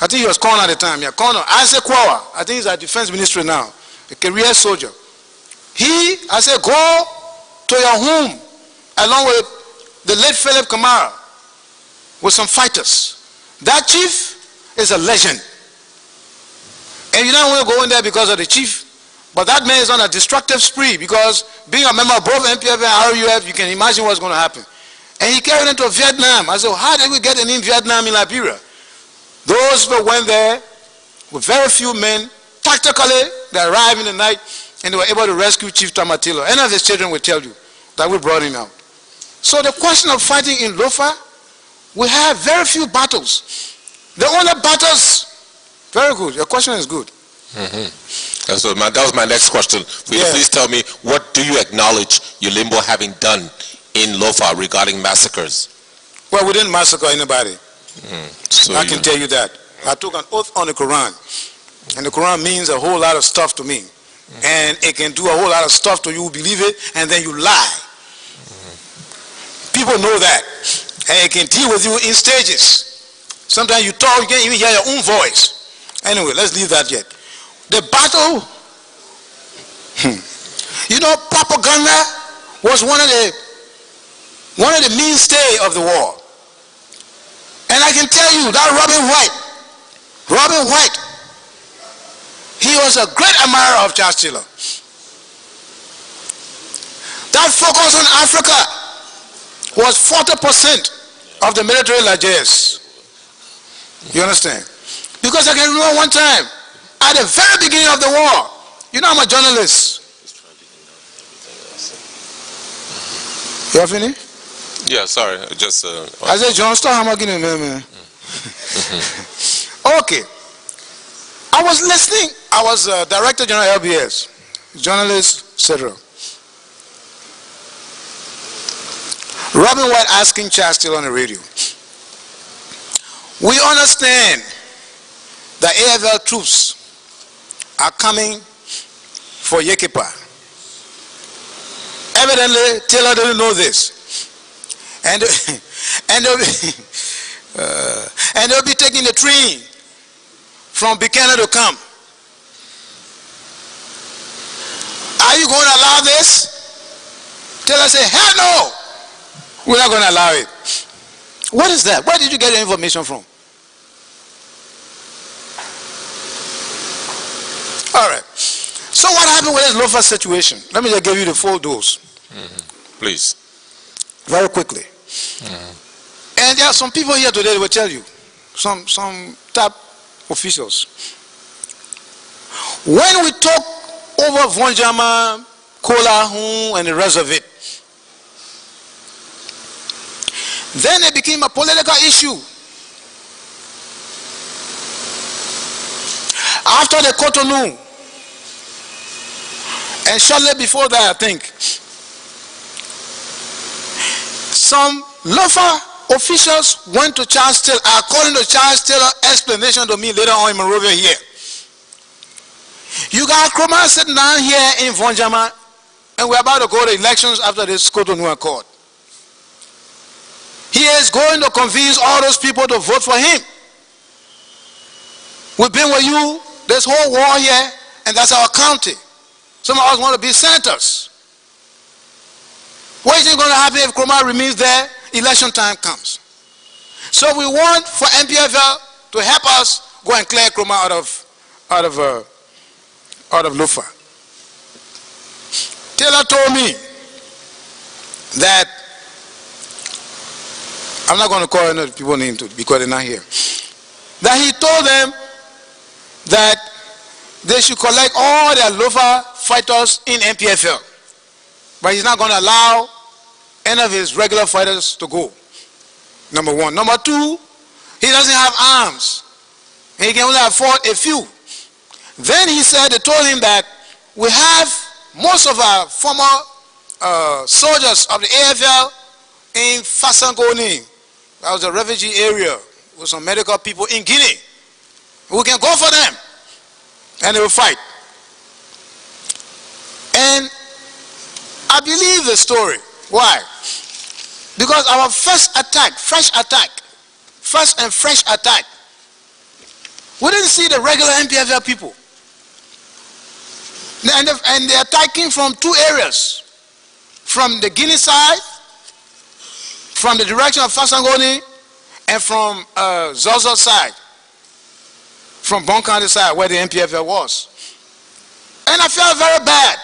I think he was Colonel at the time, yeah, Colonel Isaac Kwawa, I think he's at Defense Ministry now, a career soldier. I said, go to your home, along with the late Philip Kamara, with some fighters. That chief is a legend. And you don't want to go in there because of the chief, but that man is on a destructive spree, because being a member of both MPF and RUF, you can imagine what's going to happen. And he carried into Vietnam. I said, well, how did we get in Vietnam in Liberia? Those who went there with very few men, tactically, they arrived in the night and they were able to rescue Chief Tamatilo. Any of his children will tell you that we brought him out. So the question of fighting in Lofa, we have very few battles. The only battles, very good, your question is good. So that was my next question. Will you please tell me, what do you acknowledge ULIMO having done in Lofa regarding massacres? Well, we didn't massacre anybody. So I can tell you that. I took an oath on the Quran. And the Quran means a whole lot of stuff to me. And it can do a whole lot of stuff to you who believe it, and then you lie. People know that. And it can deal with you in stages. Sometimes you talk, you can't even hear your own voice. Anyway, let's leave that yet. The battle, you know, propaganda was one of the mainstay of the war. And I can tell you that Robin White, he was a great admirer of Charles Taylor. That focus on Africa was 40% of the military largesse. You understand? Because I can remember one time, at the very beginning of the war, you know I'm a journalist. You have any? Yeah, sorry, just... I said, John, stop hammering, man. Okay. I was listening. I was Director General LBS, journalist, etc. Robin White asking Charles Taylor on the radio. We understand the AFL troops are coming for Yekipa. Evidently, Taylor didn't know this. And they'll be taking the train from Buchanan to come. Are you going to allow this? Taylor said, hell no, we're not going to allow it. What is that? Where did you get the information from? All right. So what happened with this Lofa situation? Let me just give you the full dose. Please. Very quickly. And there are some people here today that will tell you, some top officials. When we talk over Vonjama, Kolahu, and the rest of it, then it became a political issue. After the Cotonou, and shortly before that, I think, some Lofa officials went to Charles Taylor, according to Charles Taylor's explanation to me later on in Monrovia here. You got Kromah sitting down here in Vonjama, and we're about to go to elections after this Cotonou Accord. He is going to convince all those people to vote for him. We've been with you this whole war here, and that's our county. Some of us want to be senators. What is going to happen if Kromah remains there? Election time comes. So we want for MPFL to help us go and clear Kromah out of Lofa. Taylor told me that, I'm not going to call any people's name because they're not here, that he told them that they should collect all their Lofa fighters in MPFL. But he's not going to allow any of his regular fighters to go. Number one. Number two, he doesn't have arms. He can only afford a few. Then he said, they told him that we have most of our former soldiers of the AFL in Fasangoni. That was a refugee area with some medical people in Guinea. We can go for them. And they will fight. And I believe the story. Why? Because our first fresh attack, we didn't see the regular MPFL people. And they're attacking from two areas. From the Guinea side, from the direction of Fasangoni, and from Zozo side. From Bon County side, where the MPFL was. And I felt very bad.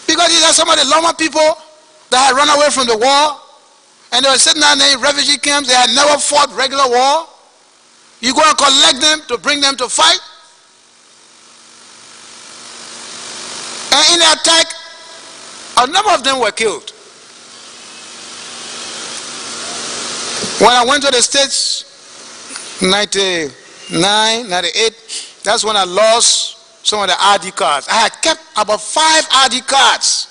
Because these are some of the Loma people that had run away from the war, and they were sitting down there in refugee camps. They had never fought regular war. You go and collect them to bring them to fight. And in the attack, a number of them were killed. When I went to the States, 99, 98, that's when I lost some of the ID cards. I had kept about 5 ID cards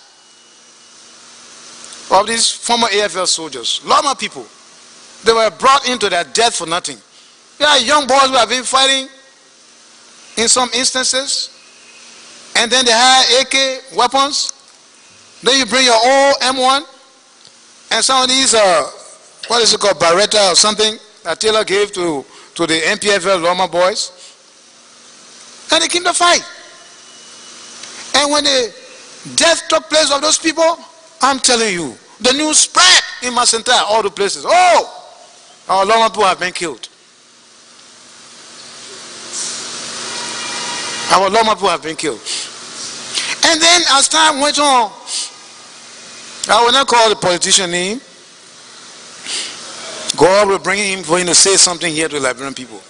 of these former AFL soldiers. A lot of people, they were brought into their death for nothing. There are young boys who have been fighting in some instances, and then they had AK weapons. Then you bring your old M1, and some of these, what is it called, Beretta or something, that Taylor gave to the MPFL Loma boys. And they came to fight. And when the death took place of those people, I'm telling you, the news spread in Masenta, all the places. Oh, our Loma people have been killed. Our Loma people have been killed. And then as time went on, I will not call the politician name. God will bring him for him to say something here to the Liberian people.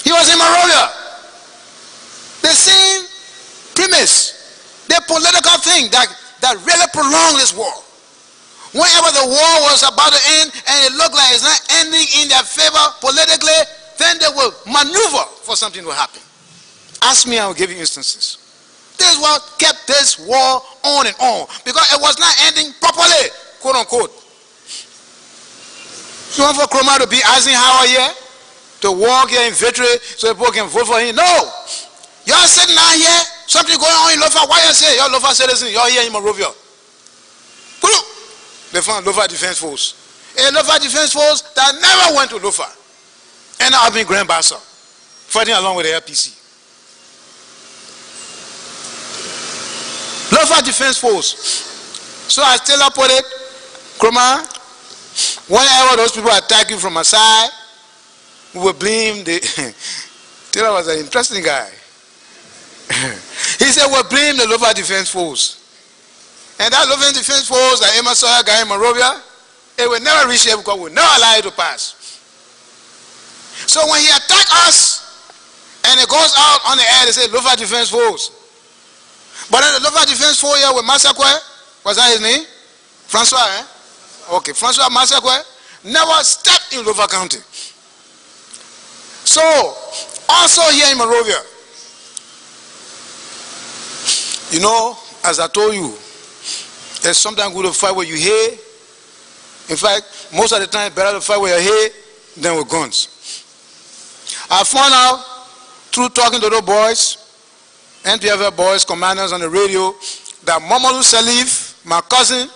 He was in Monrovia. The same premise, the political thing that really prolonged this war. Whenever the war was about to end and it looked like it's not ending in their favor politically, then they will maneuver for something to happen. Ask me, I will give you instances. This is what kept this war on and on, because it was not ending properly, quote unquote. You want for Kromah to be Eisenhower here? To walk here in victory so people can vote for him? No! You're sitting down here, something going on in Lofa. Why you say you're Lofa citizen? You're here in Monrovia. They found Lofa Defense Force. A Lofa Defense Force that never went to Lofa. And I've been Grand Bassa, fighting along with the LPC. Lofa Defense Force. So as Taylor put it, Kromah, whenever those people attack you from a side, we will blame the... Taylor was an interesting guy. He said, we'll blame the Lofa Defense Force. And that Lofa Defense Force, that Emma Sawyer guy in Monrovia, it will never reach here because we'll never allow it to pass. So when he attacks us, and it goes out on the air, they say Lofa Defense Force. But then the Lofa Defense Force here with Massacre, was that his name? Francois, eh? Okay, Francois Massacre never stepped in Lofa County. So, also here in Monrovia, you know, as I told you, it's sometimes good to fight where you hear. In fact, most of the time, better to fight where you hear than with guns. I found out through talking to those boys, NPFL boys, commanders on the radio, that Mamadou Salif, my cousin,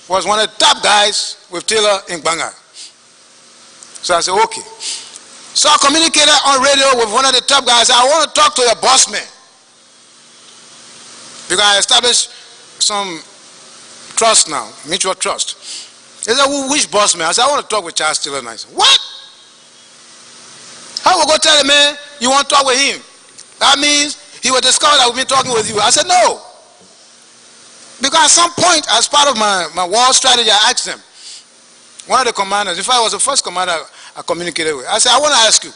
was one of the top guys with Taylor in Banga. So I said, okay. So I communicated on radio with one of the top guys. I want to talk to your boss man. Because I established some trust now, mutual trust. He said, which boss man? I said, I want to talk with Charles Taylor. And I said, what? How will go tell the man you want to talk with him? That means he will discover that we've been talking with you. I said, no. Because at some point, as part of my war strategy, I asked them, one of the commanders, in fact, I was the first commander I communicated with. I said, I want to ask you,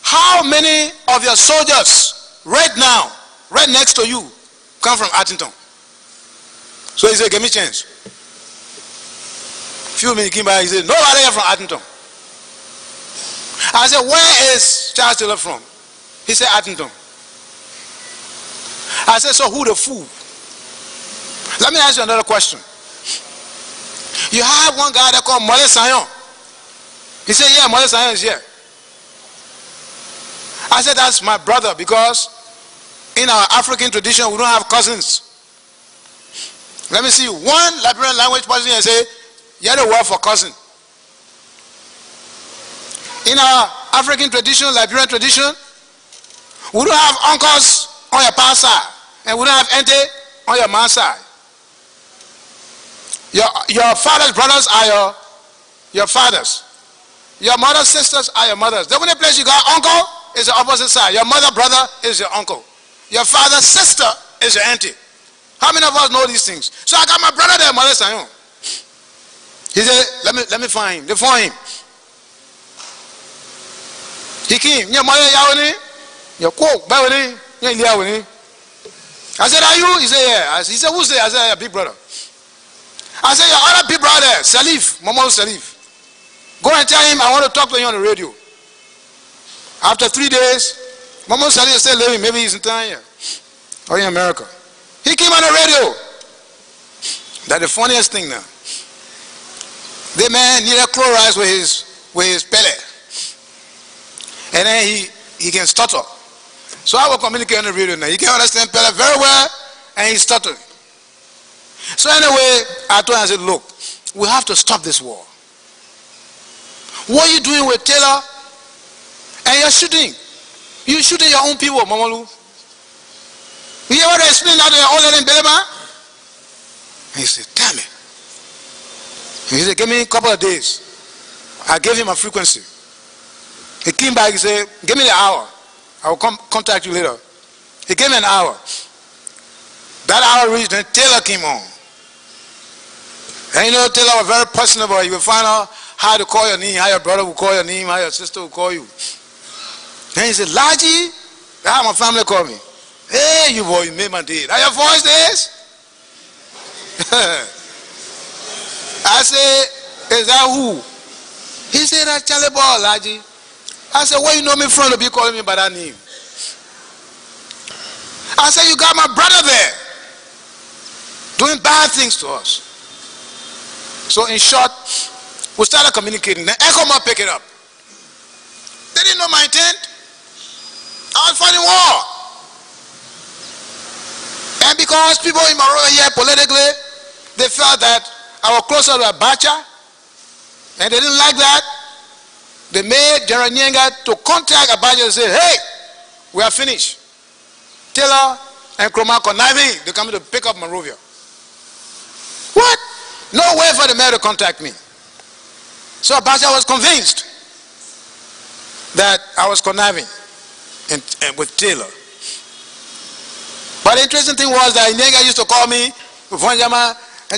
how many of your soldiers right now, right next to you, come from Artington? So he said, give me a chance. A few minutes came by, he said, nobody here from Artington. I said, where is Charles Taylor from? He said, Artington. I said, so who the fool? Let me ask you another question. You have one guy that called Mole Sayon. He said, yeah, Mole Sayon is here. I said, that's my brother, because in our African tradition, we don't have cousins. Let me see one Liberian language person and say, yeah, the word for cousin. In our African tradition, Liberian tradition, we don't have uncles on your pa side, and we don't have auntie on your mom's side. Your father's brothers are your fathers. Your mother's sisters are your mothers. The only place you got uncle is the opposite side. Your mother brother is your uncle. Your father's sister is your auntie. How many of us know these things? So I got my brother there, Mother Sayon. He said, let me find him. They found him. He came. Your mother yawning. Your cook, I said, are you? He said, yeah. He said, who's there? I said, your big brother. I said, your other big brother, Salif, Mamadou Salif. Go and tell him I want to talk to you on the radio. After 3 days, Mama Sally is still living. Maybe he's in Tanzania or in America. He came on the radio. That's the funniest thing now. The man needed chlorides with his pellet. And then he can stutter. So I will communicate on the radio now. He can understand pellet very well, and he's stuttering. So anyway, I told him, I said, look, we have to stop this war. What are you doing with Taylor? And you're shooting. You're shooting your own people, Mamalu. You hear what I explained out there, all that in Belema? And he said, damn it. And he said, give me a couple of days. I gave him a frequency. He came back, he said, give me the hour. I will contact you later. He gave me an hour. That hour reached, then Taylor came on. And you know, Taylor was very personable. You will find out how to call your name, how your brother will call your name, how your sister will call you. Then he said, Alhaji, that's how my family call me. Hey, you boy, you made my day. Now your voice is? I said, is that who? He said, that's Charlie Boy, Alhaji. I said, where you know me from to be calling me by that name? I said, you got my brother there doing bad things to us. So in short, we started communicating. Then Kromah picked it up. They didn't know my intent. I was fighting war. And because people in Monrovia here politically, they felt that I was closer to Abacha, and they didn't like that. They made General Nyenga to contact Abacha and say, hey, we are finished. Taylor and Kromah conniving, they're coming to pick up Monrovia. What? No way for the mayor to contact me. So Abacha was convinced that I was conniving with Taylor. But the interesting thing was that Nyenga used to call me,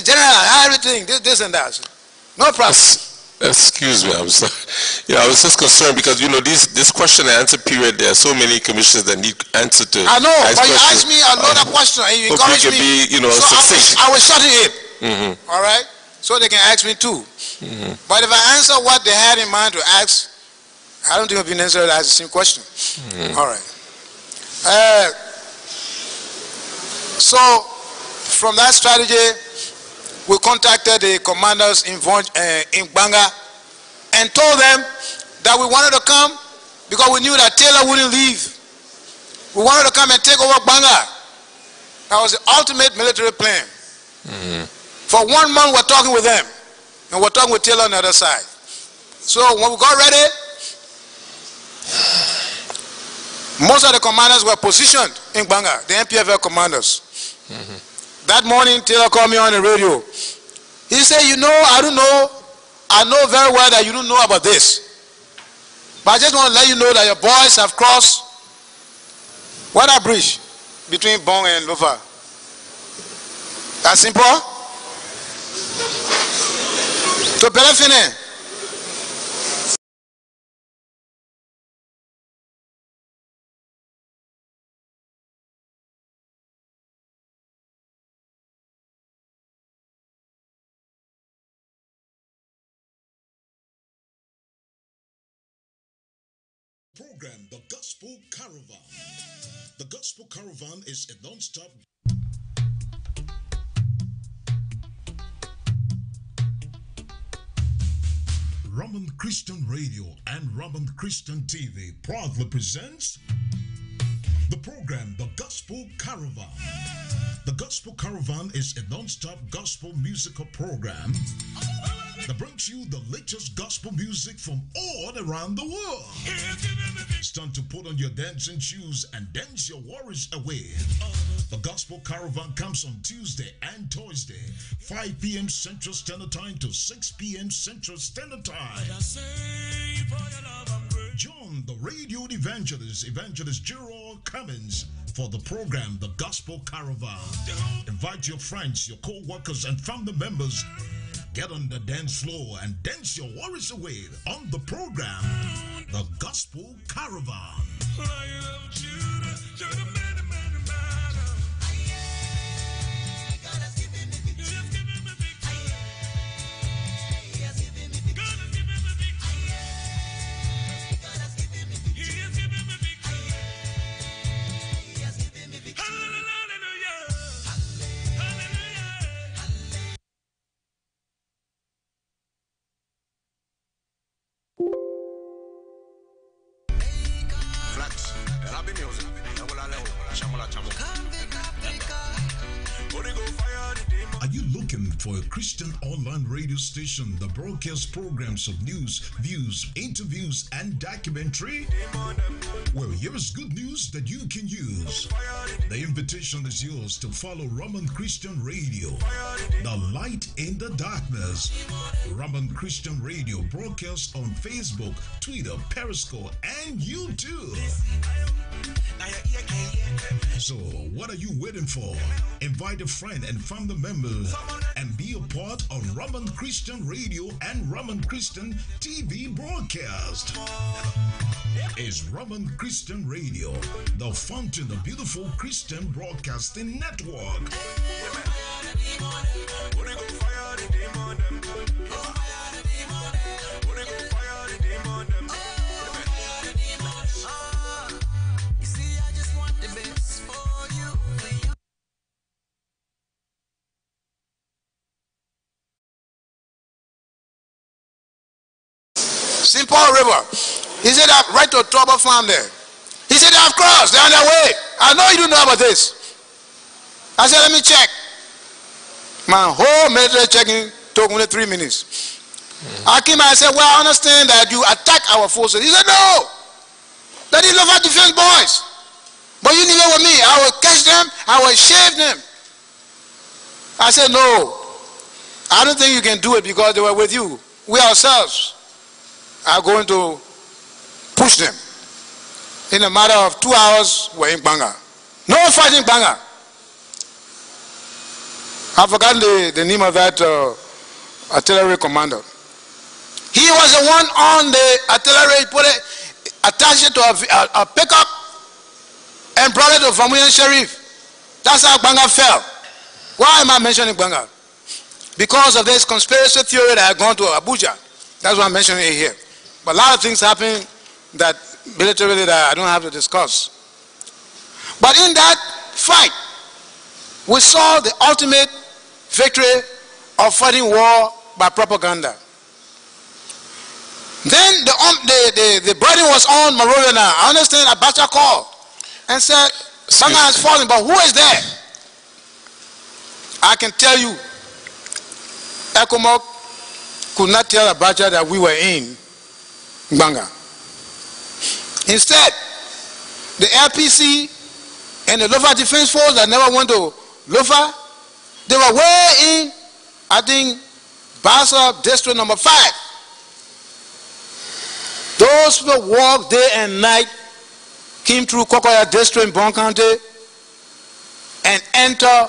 General, everything, this and that. No problem. Excuse me, I'm sorry. Yeah, I was just concerned because, you know, this question and answer period, there are so many commissions that need answer to. I know, but you asked me another question and you encouraged me. Be, you know, so I was shutting it. Mm-hmm. All right? So they can ask me too. Mm-hmm. But if I answer what they had in mind to ask, I don't think it would be necessary to ask the same question. Mm-hmm. All right. So from that strategy, we contacted the commanders in Banga and told them that we wanted to come because we knew that Taylor wouldn't leave. We wanted to come and take over Banga. That was the ultimate military plan. Mm-hmm. For 1 month, we're talking with them, and we're talking with Taylor on the other side. So when we got ready, most of the commanders were positioned in Banga, the MPFL commanders. Mm-hmm. That morning, Taylor called me on the radio. He said, you know, I know very well that you don't know about this. But I just want to let you know that your boys have crossed what bridge between Bong and Lofa. That's simple. To Belefine. Program The Gospel Caravan. The Gospel Caravan is a non-stop Roman Christian Radio and Roman Christian TV proudly presents the program The Gospel Caravan. The Gospel Caravan is a non-stop gospel musical program that brings you the latest gospel music from all around the world. It's time to put on your dancing shoes and dance your worries away. The Gospel Caravan comes on Tuesday and Thursday, 5 p.m. Central Standard Time to 6 p.m. Central Standard Time. Join the radio evangelist Gerald Cummins, for the program The Gospel Caravan. Invite your friends, your co-workers, and family members. Get on the dance floor and dance your worries away on the program The Gospel Caravan. Are you looking for a Christian online radio station that broadcasts programs of news, views, interviews, and documentary? Well, here is good news that you can use. The invitation is yours to follow Roman Christian Radio, the light in the darkness. Roman Christian Radio broadcasts on Facebook, Twitter, Periscope, and YouTube. So, what are you waiting for? Invite a friend and family member and be a part of Roman Christian Radio and Roman Christian TV broadcast. Is Roman Christian Radio, the fountain of beautiful Christian broadcasting network. St. Paul River. He said, I've right to Trouble Farm there. He said, they have crossed. They're on their way. I know you don't know about this. I said, let me check. My whole military checking took only 3 minutes. I came and I said, well, I understand that you attack our forces. He said, no. That is love our defense boys. But you need with me. I will catch them. I will shave them. I said, no. I don't think you can do it because they were with you. We ourselves are going to push them. In a matter of 2 hours, we're in Banga. No fighting Banga. I've forgotten the name of that artillery commander. He was the one on the artillery, attached it to a pickup and brought it to Famuyan Sheriff. That's how Banga fell. Why am I mentioning Banga? Because of this conspiracy theory that had gone to Abuja. That's why I'm mentioning it here. But a lot of things happen that militarily that I don't have to discuss. But in that fight, we saw the ultimate victory of fighting war by propaganda. Then the burden was on Monrovia now. I understand Abacha called and said, Banga has fallen, but who is there? I can tell you, ECOMOG could not tell Abacha that we were in Banga. Instead, the RPC and the Lofa Defense Force that never went to Lofa, they were way in, I think, Basa District number 5. Those people walked day and night, came through Kokoya District in Bon County, and entered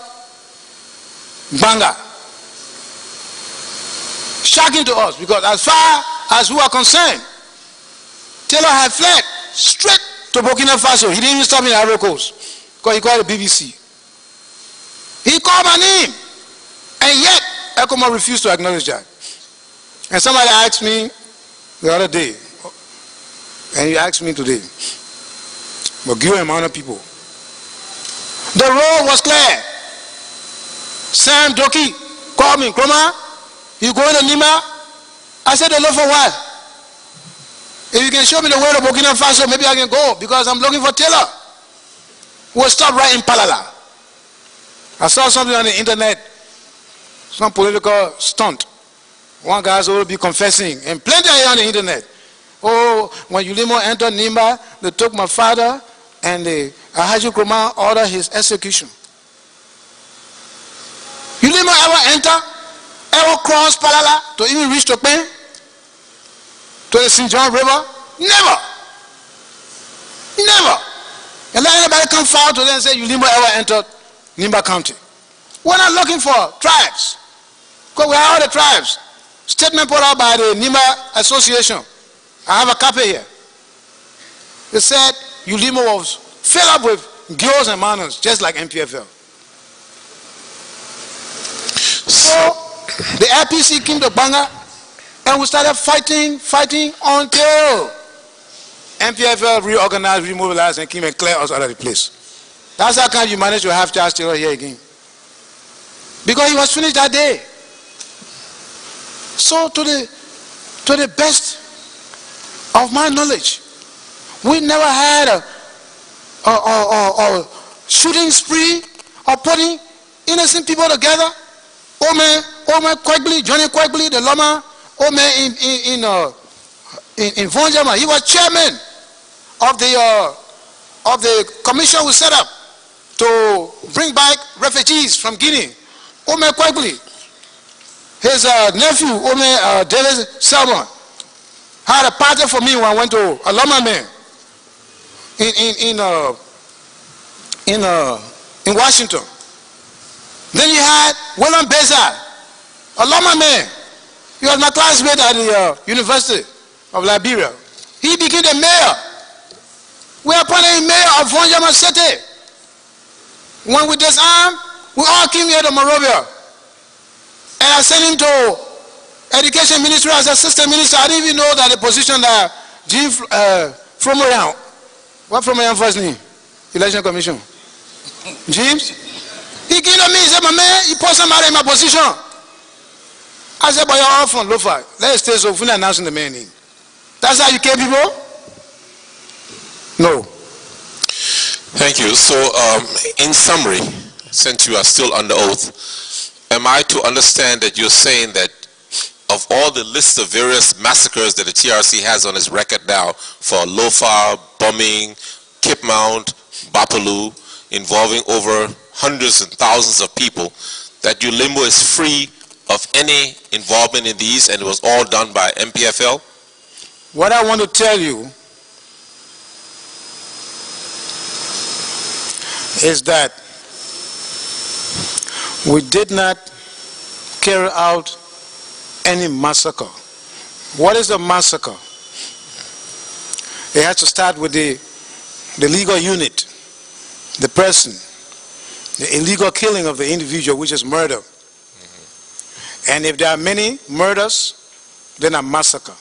Banga. Shocking to us, because as far as we are concerned, Taylor had fled straight to Burkina Faso. He didn't even stop in the Ivory Coast because he called the BBC. He called my name, and yet ECOMOG refused to acknowledge that. And somebody asked me the other day, and he asked me today, but give him honor people. The road was clear. Sam Doki called me, Kromah, you going to Nima? I said, to look for what? If you can show me the way to Burkina Faso, maybe I can go, because I'm looking for Taylor. We'll stop right in Palala. I saw something on the internet, some political stunt. One guy's will be confessing, and plenty on the internet. Oh, when ULIMO entered Nimba, they took my father, and the Alhaji Kromah ordered his execution. ULIMO ever enter, ever cross Palala to even reach Tokpen? To the St. John River? Never. Never. And let anybody come forward to them and say, ULIMO ever entered Nimba County. We're not looking for tribes. Because we are all the tribes. Statement put out by the Nimba Association. I have a copy here. They said ULIMO was filled up with girls and minors, just like MPFL. So the RPC came to Banga, and we started fighting until MPFL reorganized, remobilized, and came and cleared us out of the place. That's how come you managed to have Charles Taylor here again. Because he was finished that day. So to the best of my knowledge, we never had shooting spree or putting innocent people together. Old man Quigley, Johnny Quigley, the lawman, old man in Vonjama, he was chairman of the commission we set up to bring back refugees from Guinea. Old man Quigley, his nephew, old man David Salmon, had a party for me when I went to a lawman man in Washington. Then you had William Bezard, a lawman man. He was my classmate at the University of Liberia. He became the mayor. We appointed him mayor of Vonjama City. When we disarmed, we all came here to Monrovia. And I sent him to Education Ministry as assistant minister. I didn't even know that the position that Jim Fromorian, what Fromorian first name? Election Commission. James? He came to me, he said, my man, you put somebody in my position. I said, but you're off on Lofa. Let's stay so we're not announcing the man name. That's how you kill people? No. Thank you. So, in summary, since you are still under oath, am I to understand that you're saying that of all the list of various massacres that the TRC has on its record now for Lofa, bombing, Kip Mount, Bapalu, involving over hundreds and thousands of people, that ULIMO is free of any involvement in these and it was all done by MPFL? What I want to tell you is that we did not carry out any massacre. What is a massacre? It has to start with the legal unit, the person, the illegal killing of the individual, which is murder. And if there are many murders, then a massacre.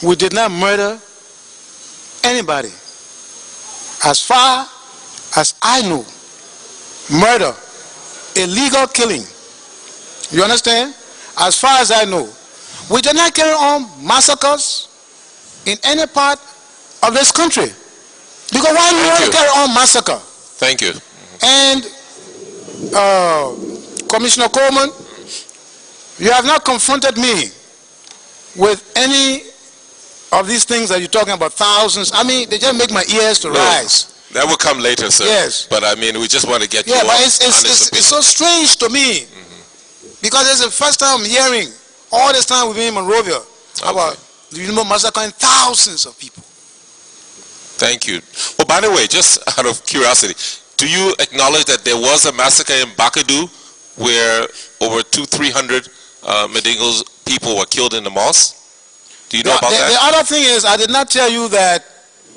We did not murder anybody. As far as I know, murder, illegal killing. You understand? As far as I know, we did not carry on massacres in any part of this country. Because why do you want to carry on massacre? Thank you. And Commissioner Coleman, you have not confronted me with any of these things that you're talking about, thousands. I mean, they just make my ears to rise. That will come later, sir. Yes. But I mean, we just want to get you but it's so strange to me because it's the first time I'm hearing all this time we've been in Monrovia about the ULIMO massacring thousands of people. Thank you. Well, by the way, just out of curiosity, do you acknowledge that there was a massacre in Bakadu where over 200-300 Medingos people were killed in the mosque? Do you know about that? The other thing is, I did not tell you that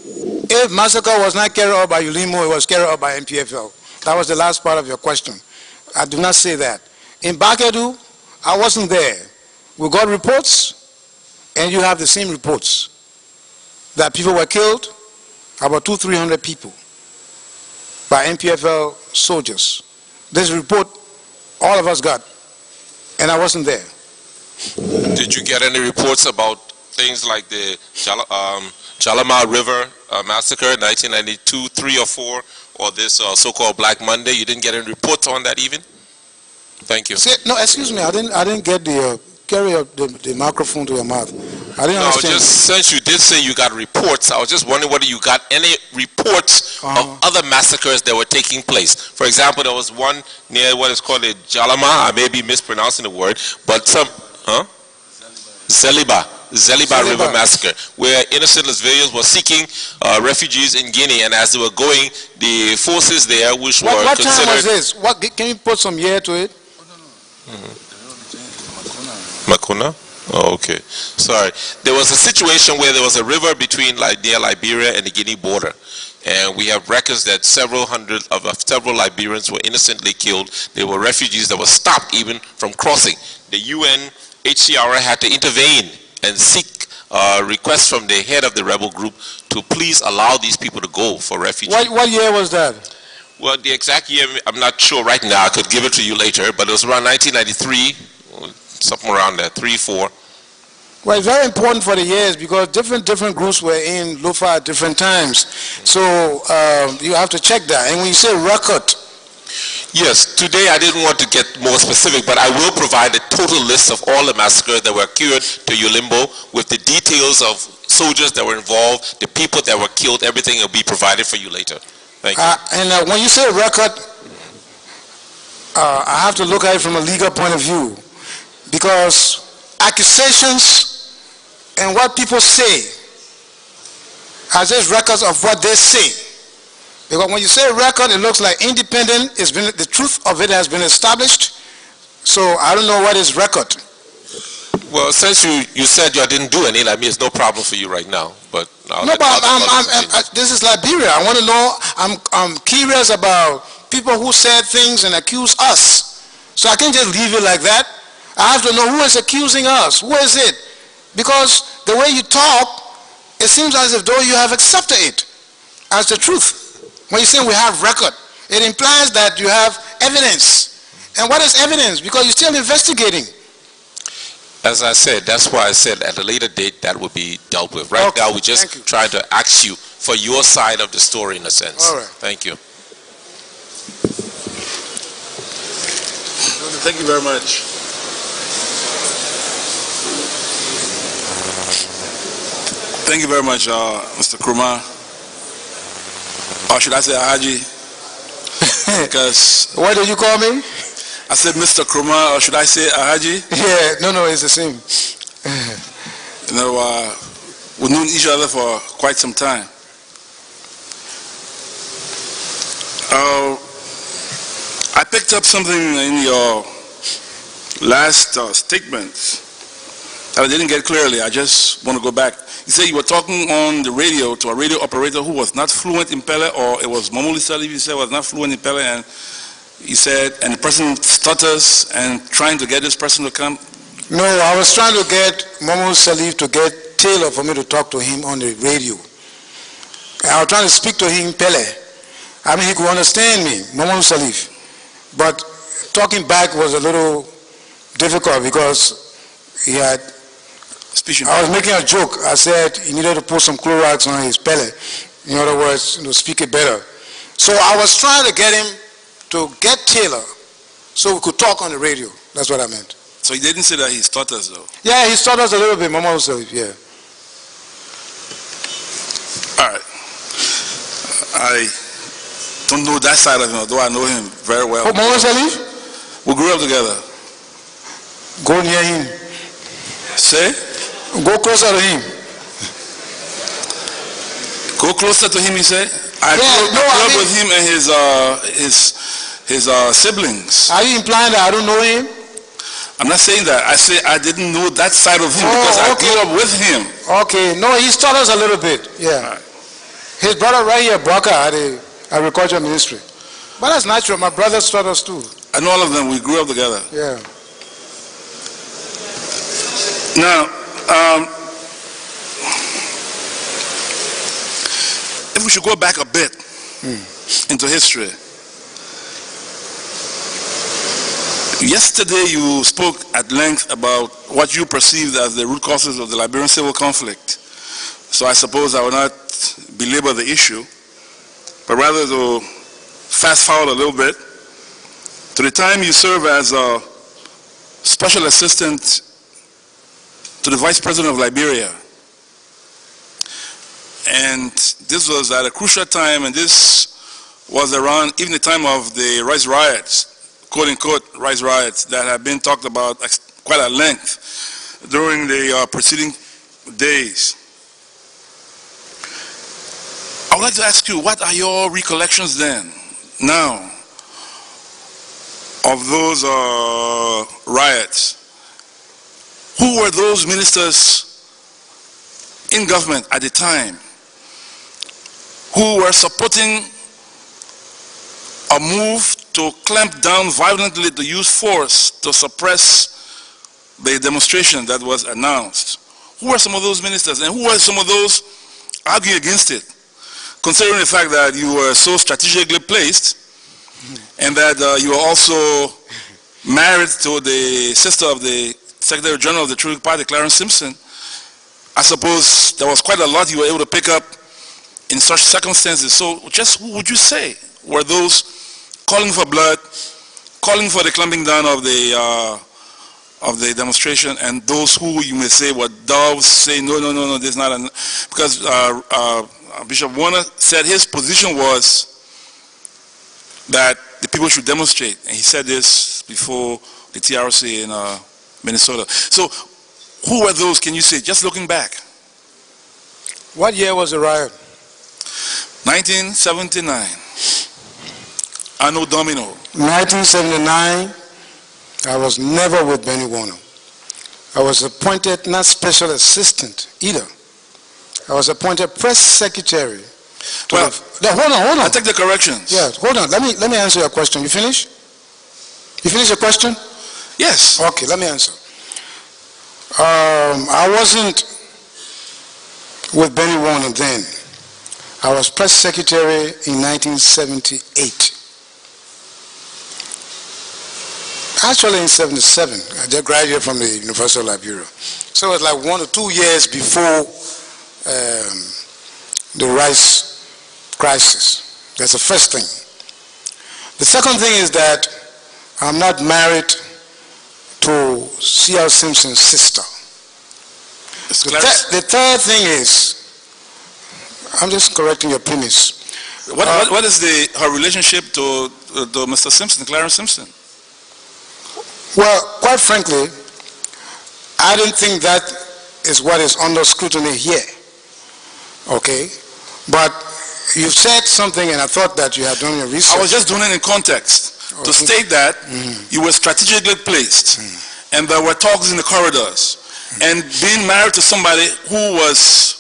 if massacre was not carried out by ULIMO, it was carried out by MPFL. That was the last part of your question. I do not say that. In Bakadu, I wasn't there. We got reports, and you have the same reports, that people were killed, about 200-300 people, by MPFL soldiers. This report, all of us got, and I wasn't there. Did you get any reports about things like the Jalama River massacre in 1992, 3 or 4, or this so-called Black Monday? You didn't get any reports on that even? Thank you. No, excuse me. I didn't get the carry the microphone to your mouth. I didn't understand. Just since you did say you got reports, I was just wondering whether you got any reports of other massacres that were taking place. For example, there was one near what is called a Jalama. I may be mispronouncing the word, but some Zeliba River massacre, where innocent Lesbians were seeking refugees in Guinea, and as they were going, the forces there, which were what considered... time was this? Can you put some year to it? Makuna? Oh, okay. Sorry. There was a situation where there was a river between near Liberia and the Guinea border. And we have records that several Liberians were innocently killed. They were refugees that were stopped even from crossing. The UNHCR had to intervene and seek requests from the head of the rebel group to please allow these people to go for refugee. What year was that? Well, the exact year, I'm not sure right now. I could give it to you later, but it was around 1993, something around there, 3, 4. Well, it's very important for the years because different groups were in LOFA at different times. So you have to check that. And when you say record, yes, today I didn't want to get more specific, but I will provide a total list of all the massacres that were occurred to ULIMO with the details of soldiers that were involved, the people that were killed, everything will be provided for you later. Thank you. And when you say record, I have to look at it from a legal point of view because accusations and what people say are just records of what they say. Because when you say record, it looks like independent. The truth of it has been established. So I don't know what is record. Well, since you said you didn't do any, I mean, it's no problem for you right now. But this is Liberia. I want to know. I'm curious about people who said things and accuse us. So I can't just leave it like that. I have to know who is accusing us. Who is it? Because the way you talk, it seems as if though you have accepted it as the truth. When you say we have record, it implies that you have evidence. And what is evidence? Because you're still investigating. As I said, that's why I said at a later date that will be dealt with. Right now, we're just trying to ask you for your side of the story in a sense. All right. Thank you. Thank you very much. Thank you very much, Mr. Kromah. Or should I say Alhaji? Because what did you call me? I said Mr. Kromah, or should I say Alhaji? Yeah, no, it's the same. You know, we've known each other for quite some time. I picked up something in your last statement that I didn't get clearly. I just want to go back. You said you were talking on the radio to a radio operator who was not fluent in Pele, or it was Mamuli Salif, you said was not fluent in Pele, and you said, and the person stutters and trying to get this person to come? No, I was trying to get Mamuli Salif to get Taylor for me to talk to him on the radio. I was trying to speak to him Pele. I mean, he could understand me, Mamuli Salif. But talking back was a little difficult because he had I was making a joke. I said he needed to put some Clorox on his Pele. In other words, speak it better. So I was trying to get him to get Taylor so we could talk on the radio. That's what I meant. So he didn't say that he stutters though? Yeah, he stutters a little bit, Mama Salif, yeah. All right. I don't know that side of him, although I know him very well. Oh, Mama Salif? We grew up together. Go near him. Say? Go closer to him. Go closer to him, he said? I grew up with him and his siblings. Are you implying that I don't know him? I'm not saying that. I say I didn't know that side of him because I grew up with him. Okay. No, he stutters a little bit. Yeah. Right. His brother right here, Broca, at the agriculture ministry. But that's natural. My brother stutters too. I know all of them. We grew up together. Yeah. Now, if we should go back a bit into history. Yesterday you spoke at length about what you perceived as the root causes of the Liberian civil conflict. So I suppose I will not belabor the issue, but rather to fast forward a little bit to the time you served as a special assistant to the Vice President of Liberia. And this was at a crucial time, and this was around even the time of the rice riots, quote unquote rice riots, that have been talked about quite at length during the preceding days. I would like to ask you, what are your recollections then, now, of those riots? Who were those ministers in government at the time who were supporting a move to clamp down violently, to use force to suppress the demonstration that was announced? Who were some of those ministers, and who were some of those arguing against it, considering the fact that you were so strategically placed and that you were also married to the sister of the Secretary General of the Truth Party, Clarence Simpson, I suppose there was quite a lot you were able to pick up in such circumstances. So just who would you say were those calling for blood, calling for the clamping down of the demonstration, and those who you may say were doves, say no, this is not because Bishop Warner said his position was that the people should demonstrate, and he said this before the TRC in Minnesota. So who were those, can you say, just looking back? What year was the riot? 1979. Anno Domino. 1979, I was never with Benny Warner. I was appointed not special assistant either. I was appointed press secretary. Well, hold on. I take the corrections. Yes, hold on. Let me answer your question. You finish? You finish your question? Yes. Okay, let me answer. I wasn't with Benny Warner then. I was press secretary in 1978. Actually in 77. I just graduated from the University of Liberia. So it was like 1 or 2 years before the rice crisis. That's the first thing. The second thing is that I'm not married to C.L. Simpson's sister. The third thing is, I'm just correcting your premise. What is her relationship to Mr. Simpson, Clarence Simpson? Well, quite frankly, I don't think that is what is under scrutiny here. Okay? But you've said something and I thought that you had done your research. I was just doing it in context to state that you were strategically placed and there were talks in the corridors. And being married to somebody who was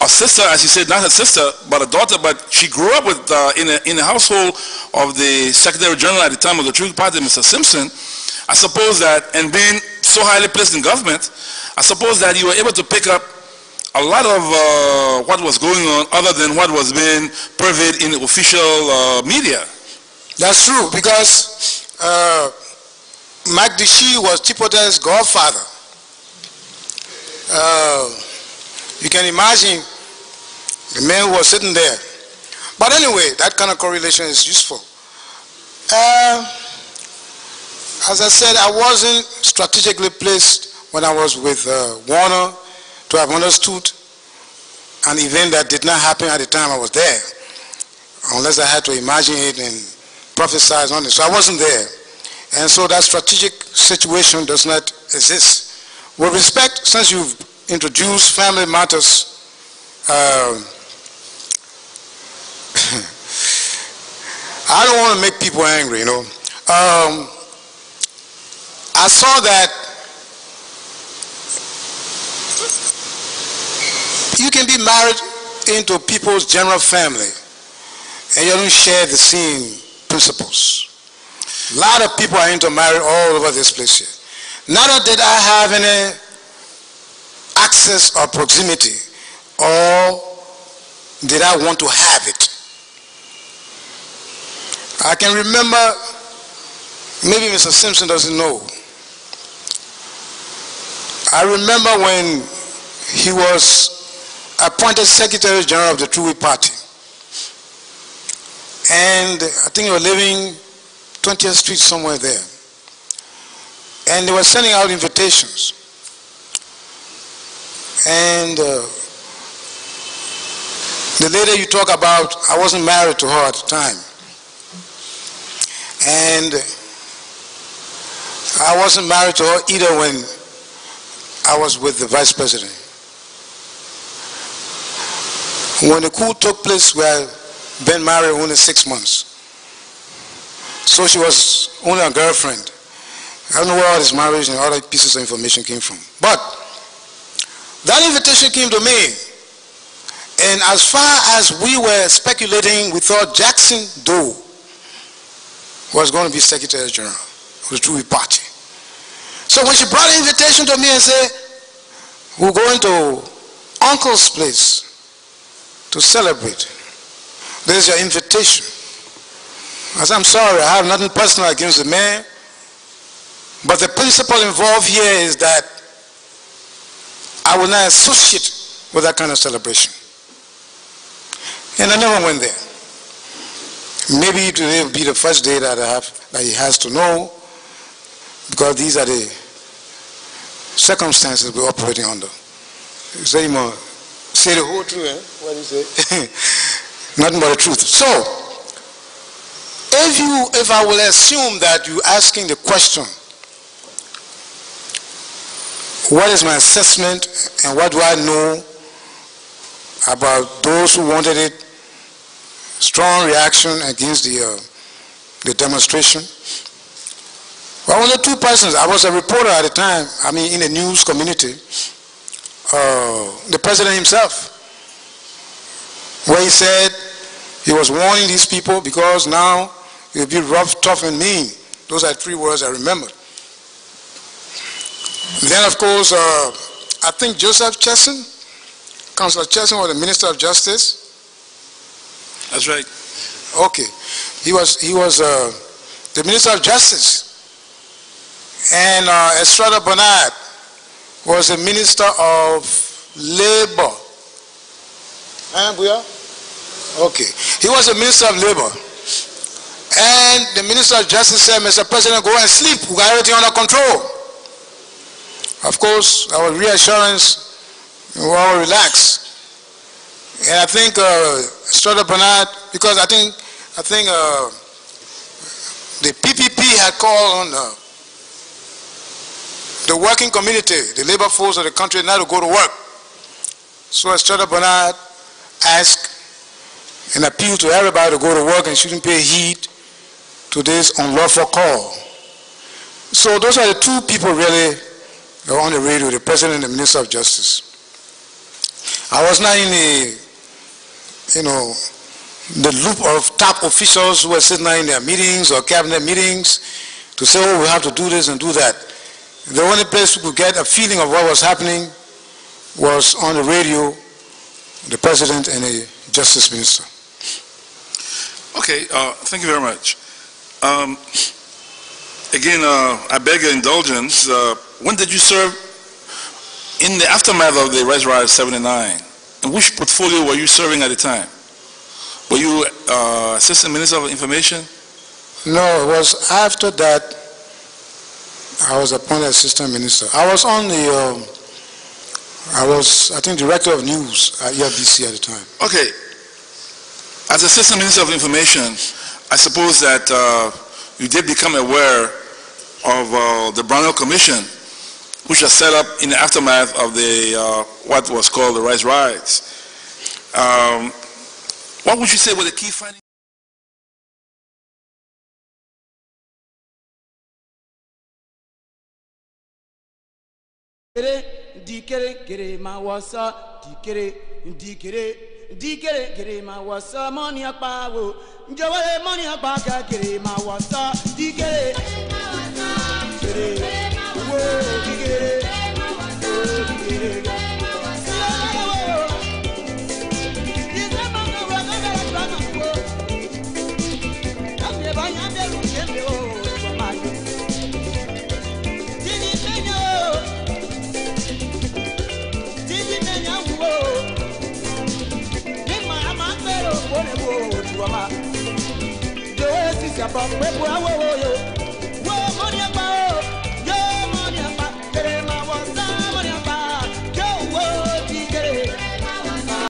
a sister, as you said, not a sister, but a daughter, but she grew up with in the household of the Secretary General at the time of the Truth Party, Mr. Simpson. I suppose that, and being so highly placed in government, I suppose that you were able to pick up a lot of what was going on other than what was being purveyed in the official media. That's true, because Mike Deshee was Chipote's godfather. You can imagine the man who was sitting there. But anyway, that kind of correlation is useful. As I said, I wasn't strategically placed when I was with Warner to have understood an event that did not happen at the time I was there, unless I had to imagine it and prophesize on it. So I wasn't there. And so that strategic situation does not exist. With respect, since you've introduced family matters, I don't want to make people angry, you know. I saw that you can be married into people's general family and you don't share the same principles. A lot of people are into marriage all over this place here. Neither did I have any access or proximity, or did I want to have it. I can remember, maybe Mr. Simpson doesn't know, I remember when he was appointed Secretary General of the True Party. And I think he was living 20th Street somewhere there. And they were sending out invitations. And the lady you talk about, I wasn't married to her at the time. And I wasn't married to her either when I was with the Vice President. When the coup took place, we had been married only 6 months. So she was only a girlfriend. I don't know where all this marriage and other pieces of information came from. But that invitation came to me. And as far as we were speculating, we thought Jackson Doe was going to be Secretary General of the True Party. So when she brought an invitation to me and said, we're going to Uncle's place to celebrate. There's your invitation. I said, I'm sorry, I have nothing personal against the man. But the principle involved here is that I will not associate with that kind of celebration. And I never went there. Maybe today will be the first day that he has to know, because these are the circumstances we're operating under. Say the whole truth, eh? What do you say? Nothing but the truth. So, if I will assume that you're asking the question, what is my assessment and what do I know about those who wanted it, strong reaction against the demonstration? Well, only two persons. I was a reporter at the time, in the news community. The president himself, where he said he was warning these people because now it will be rough, tough, and mean. Those are three words I remember. Then, of course, I think Joseph Chesson, Councillor Chesson, was the Minister of Justice. That's right. Okay, he was the Minister of Justice, and Estrada Bernard was the Minister of Labor. Okay, he was the Minister of Labor, and the Minister of Justice said, "Mr. President, go and sleep. We got everything under control." Of course, our reassurance, we were all relaxed. And I think Estrada Bernard, because I think the PPP had called on the working community, the labor force of the country, not to go to work. So Estrada Bernard asked and appealed to everybody to go to work and shouldn't pay heed to this unlawful call. So those are the two people really that were on the radio, the President and the Minister of Justice. I was not in the loop of top officials who were sitting there in their meetings or cabinet meetings to say, oh, we have to do this and do that. The only place we could get a feeling of what was happening was on the radio, the President and the Justice Minister. Okay, thank you very much. Again, I beg your indulgence. When did you serve in the aftermath of the Rise Riot 79? And which portfolio were you serving at the time? Were you Assistant Minister of Information? No, it was after that I was appointed Assistant Minister. I was on the, I think, Director of News at ERBC at the time. Okay. As Assistant Minister of Information, I suppose that you did become aware of the Brownell Commission, which was set up in the aftermath of the what was called the Rise Riots. What would you say were the key findings? Dikere ma wasa dikere ma wasa money apa wo njowale money apa ka kere ma wasa dikere wo dikere the way